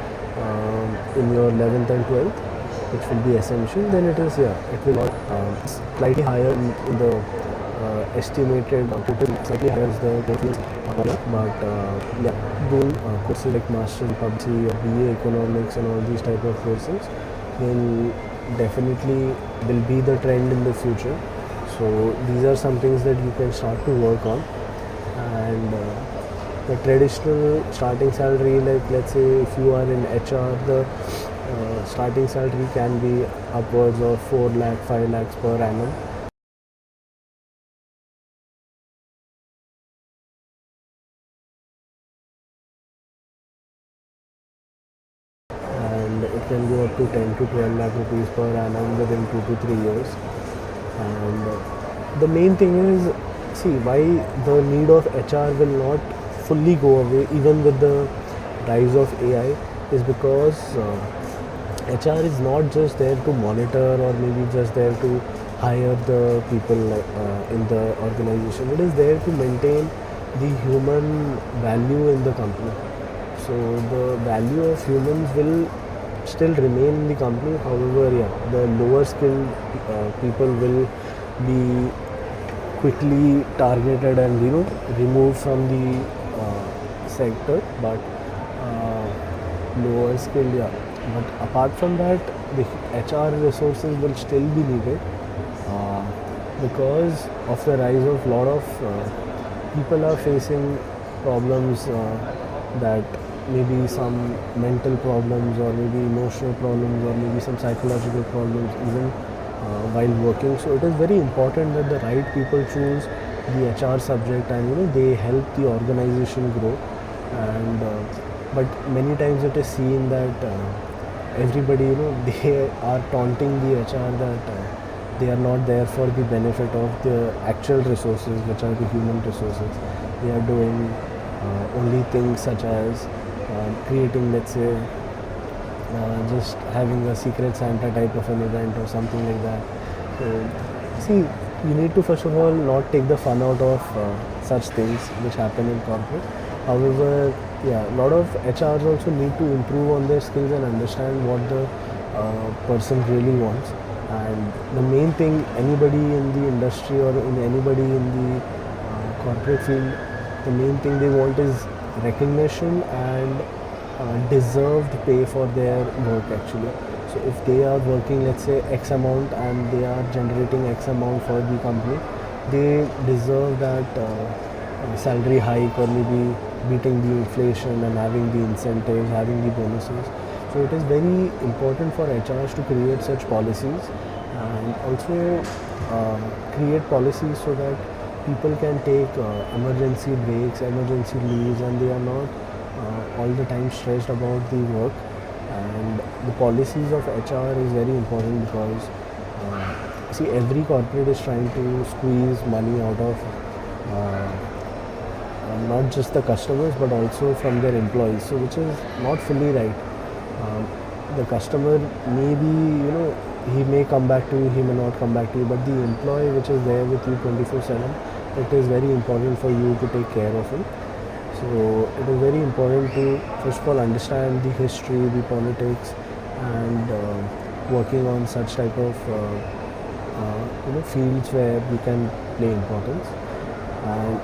in your 11th and 12th, which will be essential, then it is, yeah, it will slightly higher in the estimated total, slightly higher as the total, but yeah, doing courses like Master in PUBG or BA Economics and all these type of courses will definitely will be the trend in the future. So these are some things that you can start to work on. And the traditional starting salary, like let's say if you are in HR, the starting salary can be upwards of 4 lakh, 5 lakhs per annum. And it can go up to 10 to 12 lakh rupees per annum within 2 to 3 years. And the main thing is, see, why the need of HR will not fully go away even with the rise of AI is because HR is not just there to monitor or maybe just there to hire the people in the organization. It is there to maintain the human value in the company. So the value of humans will still remain in the company. However, yeah, the lower skilled people will be quickly targeted and removed from the sector, but lower skilled, yeah. But apart from that, the HR resources will still be needed because of the rise of lot of people are facing problems that maybe some mental problems or maybe emotional problems or maybe some psychological problems even while working. So it is very important that the right people choose the HR subject and they help the organization grow. And but many times it is seen that everybody they are taunting the HR that they are not there for the benefit of the actual resources, which are the human resources. They are doing only things such as creating, let's say, just having a secret Santa type of an event or something like that. So, see, you need to first of all not take the fun out of such things which happen in corporate. However, yeah, a lot of HRs also need to improve on their skills and understand what the person really wants. And the main thing, anybody in the industry or in anybody in the corporate field, the main thing they want is recognition and deserved pay for their work actually. So if they are working, let's say, X amount and they are generating X amount for the company, they deserve that salary hike or maybe beating the inflation and having the incentives, having the bonuses. So it is very important for HRs to create such policies and also create policies so that people can take emergency breaks, emergency leaves, and they are not all the time stressed about the work. And the policies of HR is very important because see, every corporate is trying to squeeze money out of not just the customers but also from their employees, so which is not fully right. The customer maybe he may come back to you, he may not come back to you, but the employee which is there with you 24/7, it is very important for you to take care of him. So it is very important to first of all understand the history, the politics, and working on such type of fields where you can play importance. And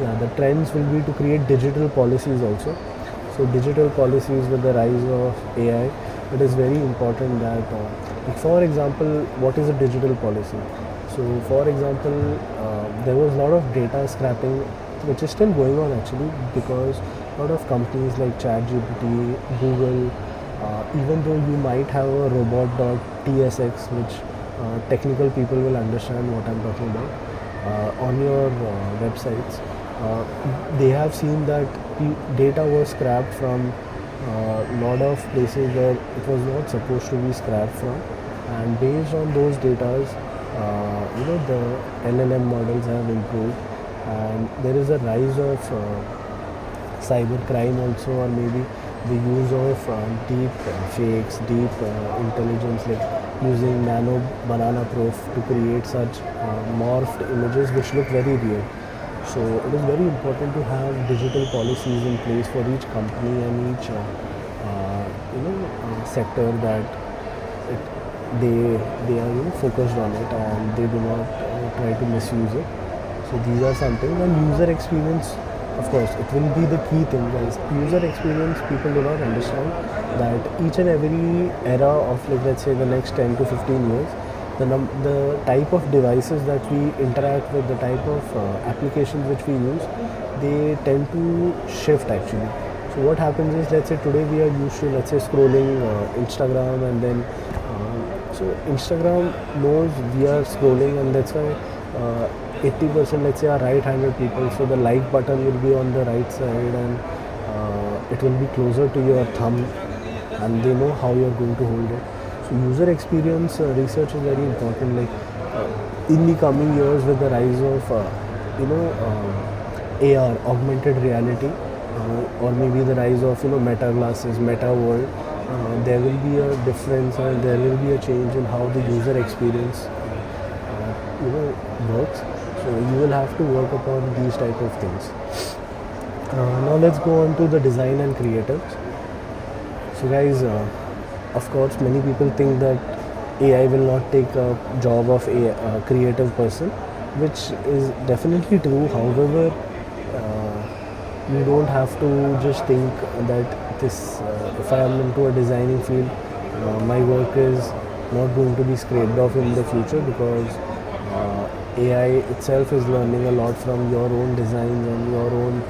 yeah, the trends will be to create digital policies also. So digital policies with the rise of AI, it is very important that, like for example, what is a digital policy? So for example, there was a lot of data scrapping, which is still going on actually, because a lot of companies like ChatGPT, Google, even though you might have a robot.tsx, which technical people will understand what I'm talking about, on your websites, they have seen that data was scrapped from a lot of places where it was not supposed to be scrapped from, and based on those data, the LLM models have improved, and there is a rise of cyber crime also, or maybe the use of deep fakes, deep intelligence, like using nano banana proof to create such morphed images which look very real. So it is very important to have digital policies in place for each company and each sector, that it, they are focused on it and they do not try to misuse it. So these are something. And user experience, of course, it will be the key thing, guys. User experience, people do not understand that each and every era of, like, let's say the next 10 to 15 years, the type of devices that we interact with, the type of applications which we use, they tend to shift actually. So what happens is, let's say today we are used to, let's say, scrolling Instagram, and then so Instagram knows we are scrolling, and that's why 80%, let's say, are right-handed people, so the like button will be on the right side, and it will be closer to your thumb, and they know how you're going to hold it. So user experience research is very important. Like in the coming years, with the rise of AR, augmented reality, or maybe the rise of meta glasses, meta world, there will be a difference, and there will be a change in how the user experience works. So you will have to work upon these type of things. Now let's go on to the design and creative. So guys, of course, many people think that AI will not take a job of a creative person, which is definitely true. However, you don't have to just think that this, if I am into a designing field, my work is not going to be scraped off in the future, because AI itself is learning a lot from your own designs and your own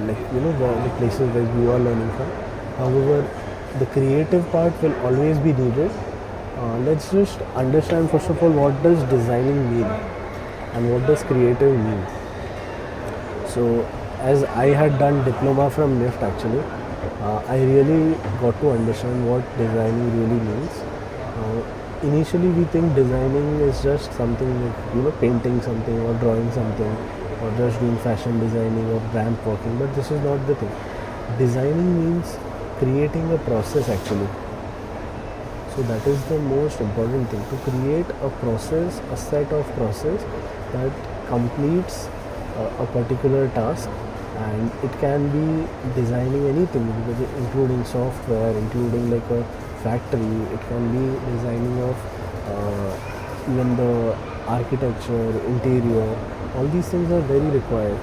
the places where you are learning from. However, the creative part will always be needed. Let's just understand first of all, what does designing mean and what does creative mean. So as I had done diploma from NIFT actually, I really got to understand what designing really means. Initially we think designing is just something like painting something or drawing something, or just doing fashion designing or ramp walking, but this is not the thing. Designing means creating a process actually. So that is the most important thing, to create a process, a set of process that completes a particular task. And it can be designing anything, including software, including like a factory. It can be designing of even the architecture, interior. All these things are very required.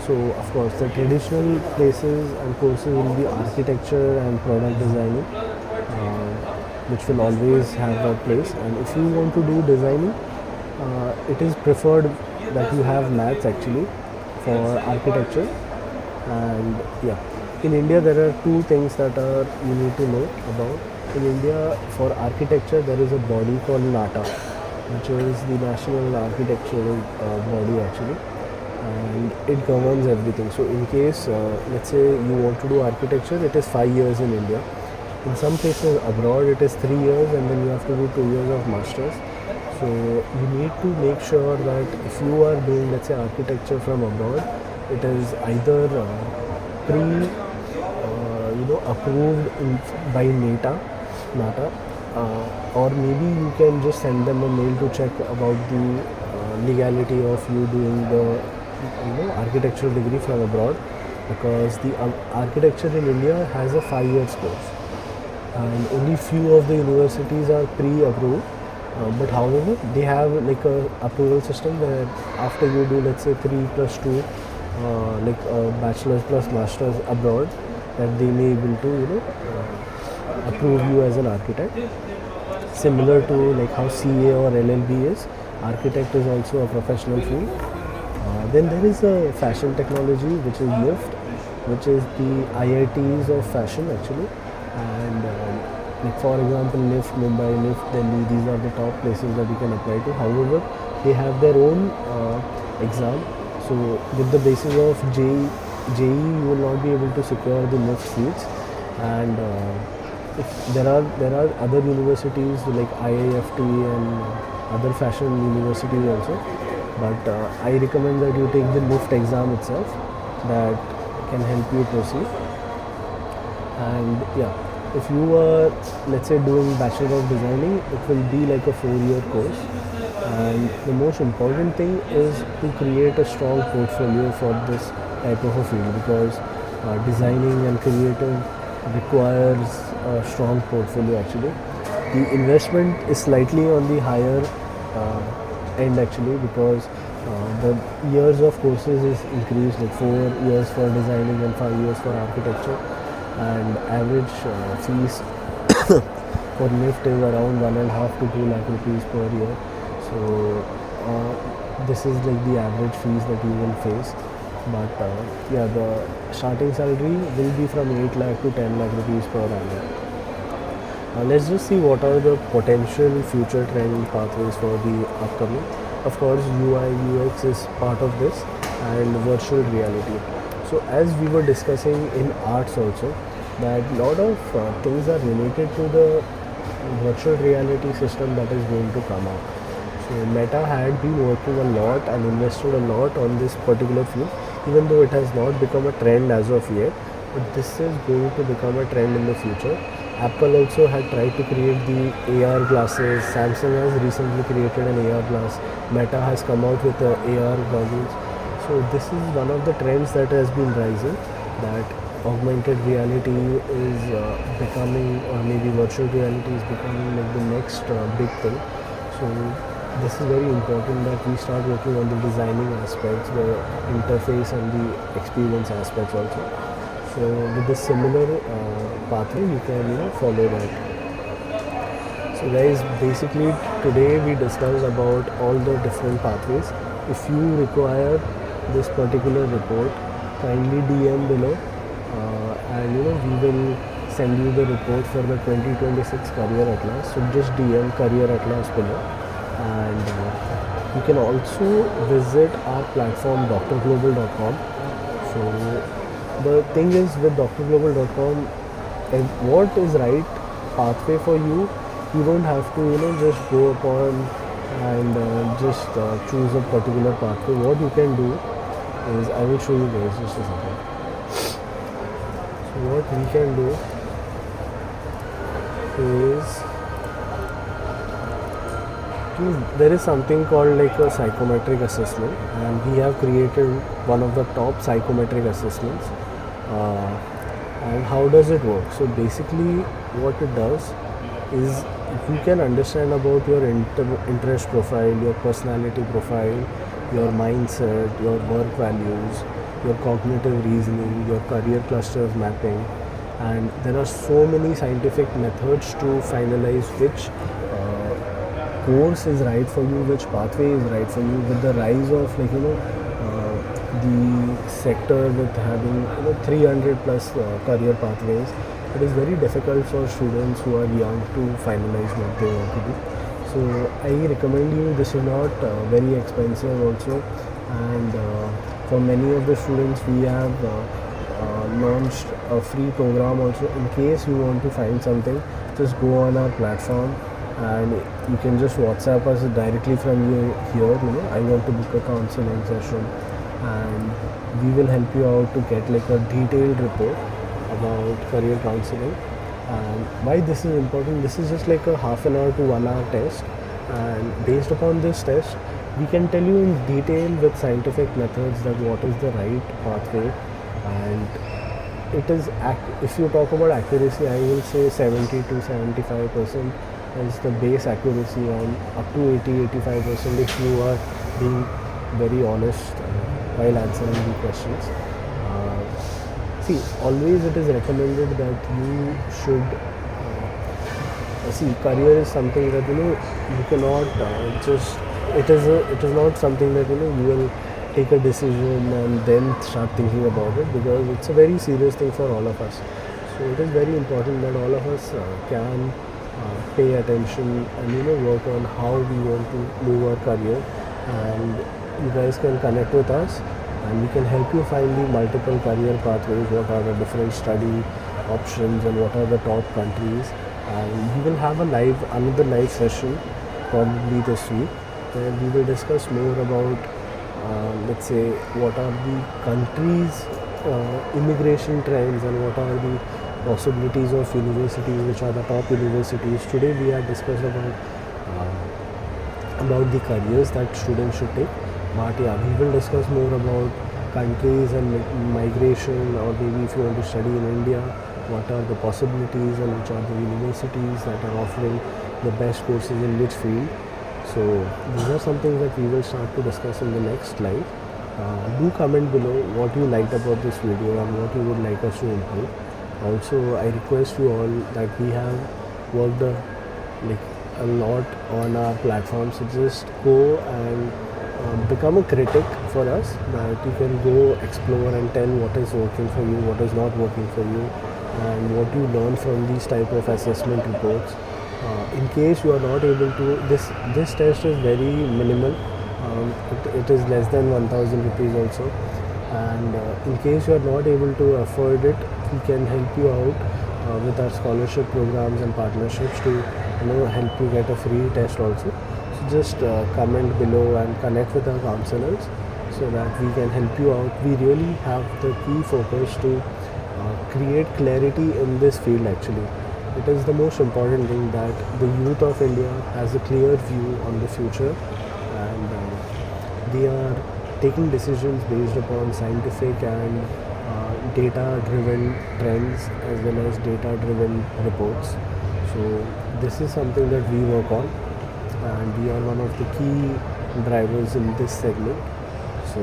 So of course the traditional places and courses will be architecture and product designing, which will always have a place. And if you want to do designing, it is preferred that you have maths actually for architecture. And yeah, in India there are two things that you need to know about. In India, for architecture, there is a body called NATA, which is the National Architectural Body actually, and it governs everything. So in case, let's say you want to do architecture, it is 5 years in India. In some places abroad, it is 3 years, and then you have to do 2 years of masters. So you need to make sure that if you are doing, let's say, architecture from abroad, it is either approved by NATA, or maybe you can just send them a mail to check about the legality of you doing the architectural degree from abroad, because the architecture in India has a 5 years course, and only few of the universities are pre-approved. But however, they have like a approval system where after you do, let's say, 3 plus 2, like bachelor's plus master's abroad, that they may able to approve you as an architect. Similar to like how CA or LLB is, architect is also a professional field. Then there is a fashion technology, which is NIFT, which is the IITs of fashion actually. And like for example, NIFT Mumbai, NIFT Delhi, these are the top places that you can apply to. However, they have their own exam. So with the basis of JE, you will not be able to secure the NIFT seats. And if there are other universities like IIFT and other fashion universities also. But I recommend that you take the NIFT exam itself. That can help you proceed. And yeah, if you are, let's say, doing Bachelor of Designing, it will be like a 4-year course. And the most important thing is to create a strong portfolio for this type of a field, because designing and creative requires a strong portfolio actually. The investment is slightly on the higher end actually, because the years of courses is increased, like 4 years for designing and 5 years for architecture, and average fees for NIFT is around 1.5 to 2 lakh rupees per year. So this is like the average fees that you will face. But yeah, the starting salary will be from 8 lakh to 10 lakh rupees per annum. Let's just see what are the potential future trend pathways for the upcoming. Of course, UI UX is part of this, and virtual reality. So as we were discussing in arts also, that a lot of things are related to the virtual reality system that is going to come out. So Meta had been working a lot and invested a lot on this particular field, even though it has not become a trend as of yet. But this is going to become a trend in the future. Apple also had tried to create the AR glasses. Samsung has recently created an AR glass. Meta has come out with AR goggles. So this is one of the trends that has been rising, that augmented reality is becoming, or maybe virtual reality is becoming like the next big thing. So this is very important that we start working on the designing aspects, the interface and the experience aspects also. So with this similar pathway, you can follow that. So guys, basically today we discussed about all the different pathways. If you require this particular report, kindly DM below, and we will send you the report for the 2026 Career Atlas. So just DM Career Atlas below, and you can also visit our platform drglobal.com. So the thing is with drglobal.com, what is right pathway for you, you don't have to just go upon and just choose a particular pathway. What you can do is, I will show you guys just a second. So what we can do is, there is something called like a psychometric assessment, and we have created one of the top psychometric assessments. And how does it work? So basically what it does is, you can understand about your interest profile, your personality profile, your mindset, your work values, your cognitive reasoning, your career clusters mapping. And there are so many scientific methods to finalize which course is right for you, which pathway is right for you. With the rise of the sector with having 300 plus career pathways, it is very difficult for students who are young to finalize what they want to do. So I recommend you, this is not very expensive also, and for many of the students we have launched a free program also. In case you want to find something, just go on our platform and you can just WhatsApp us directly from here. I want to book a counseling session, and we will help you out to get like a detailed report about career counseling. And why this is important, this is just like a half an hour to 1 hour test, and based upon this test we can tell you in detail with scientific methods that what is the right pathway. And it is, if you talk about accuracy, I will say 70 to 75%, is the base accuracy on up to 80-85% if you are being very honest while answering the questions. See, always it is recommended that you should see, career is something that you cannot just. It is not something that you will take a decision and then start thinking about it, because it's a very serious thing for all of us. So it is very important that all of us can pay attention and work on how we want to move our career, and you guys can connect with us and we can help you find the multiple career pathways, what are the different study options and what are the top countries. And we will have another live session probably this week, where we will discuss more about let's say what are the countries immigration trends and what are the possibilities of universities, which are the top universities. Today we have discussed about the careers that students should take, but yeah, we will discuss more about countries and migration, or maybe if you want to study in India, what are the possibilities and which are the universities that are offering the best courses in which field. So these are some things that we will start to discuss in the next live. Do comment below what you liked about this video and what you would like us to improve. Also, I request you all that we have worked a lot on our platform, so just go and become a critic for us, that you can go explore and tell what is working for you, what is not working for you, and what you learn from these type of assessment reports. In case you are not able to, this test is very minimal. It is less than 1000 rupees also, and in case you are not able to afford it, we can help you out with our scholarship programs and partnerships to help you get a free test also. So just comment below and connect with our counselors so that we can help you out. We really have the key focus to create clarity in this field. Actually, it is the most important thing that the youth of India has a clear view on the future, and they are taking decisions based upon scientific and data-driven trends as well as data-driven reports. So this is something that we work on, and we are one of the key drivers in this segment. So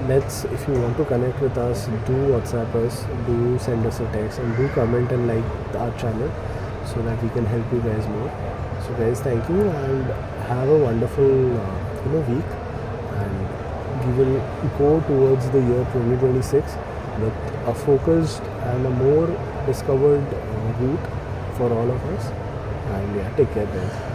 if you want to connect with us, do WhatsApp us, do send us a text, and do comment and like our channel so that we can help you guys more. So guys, thank you and have a wonderful week, and we will go towards the year 2026 with a focused and a more discovered route for all of us. And yeah, take care guys.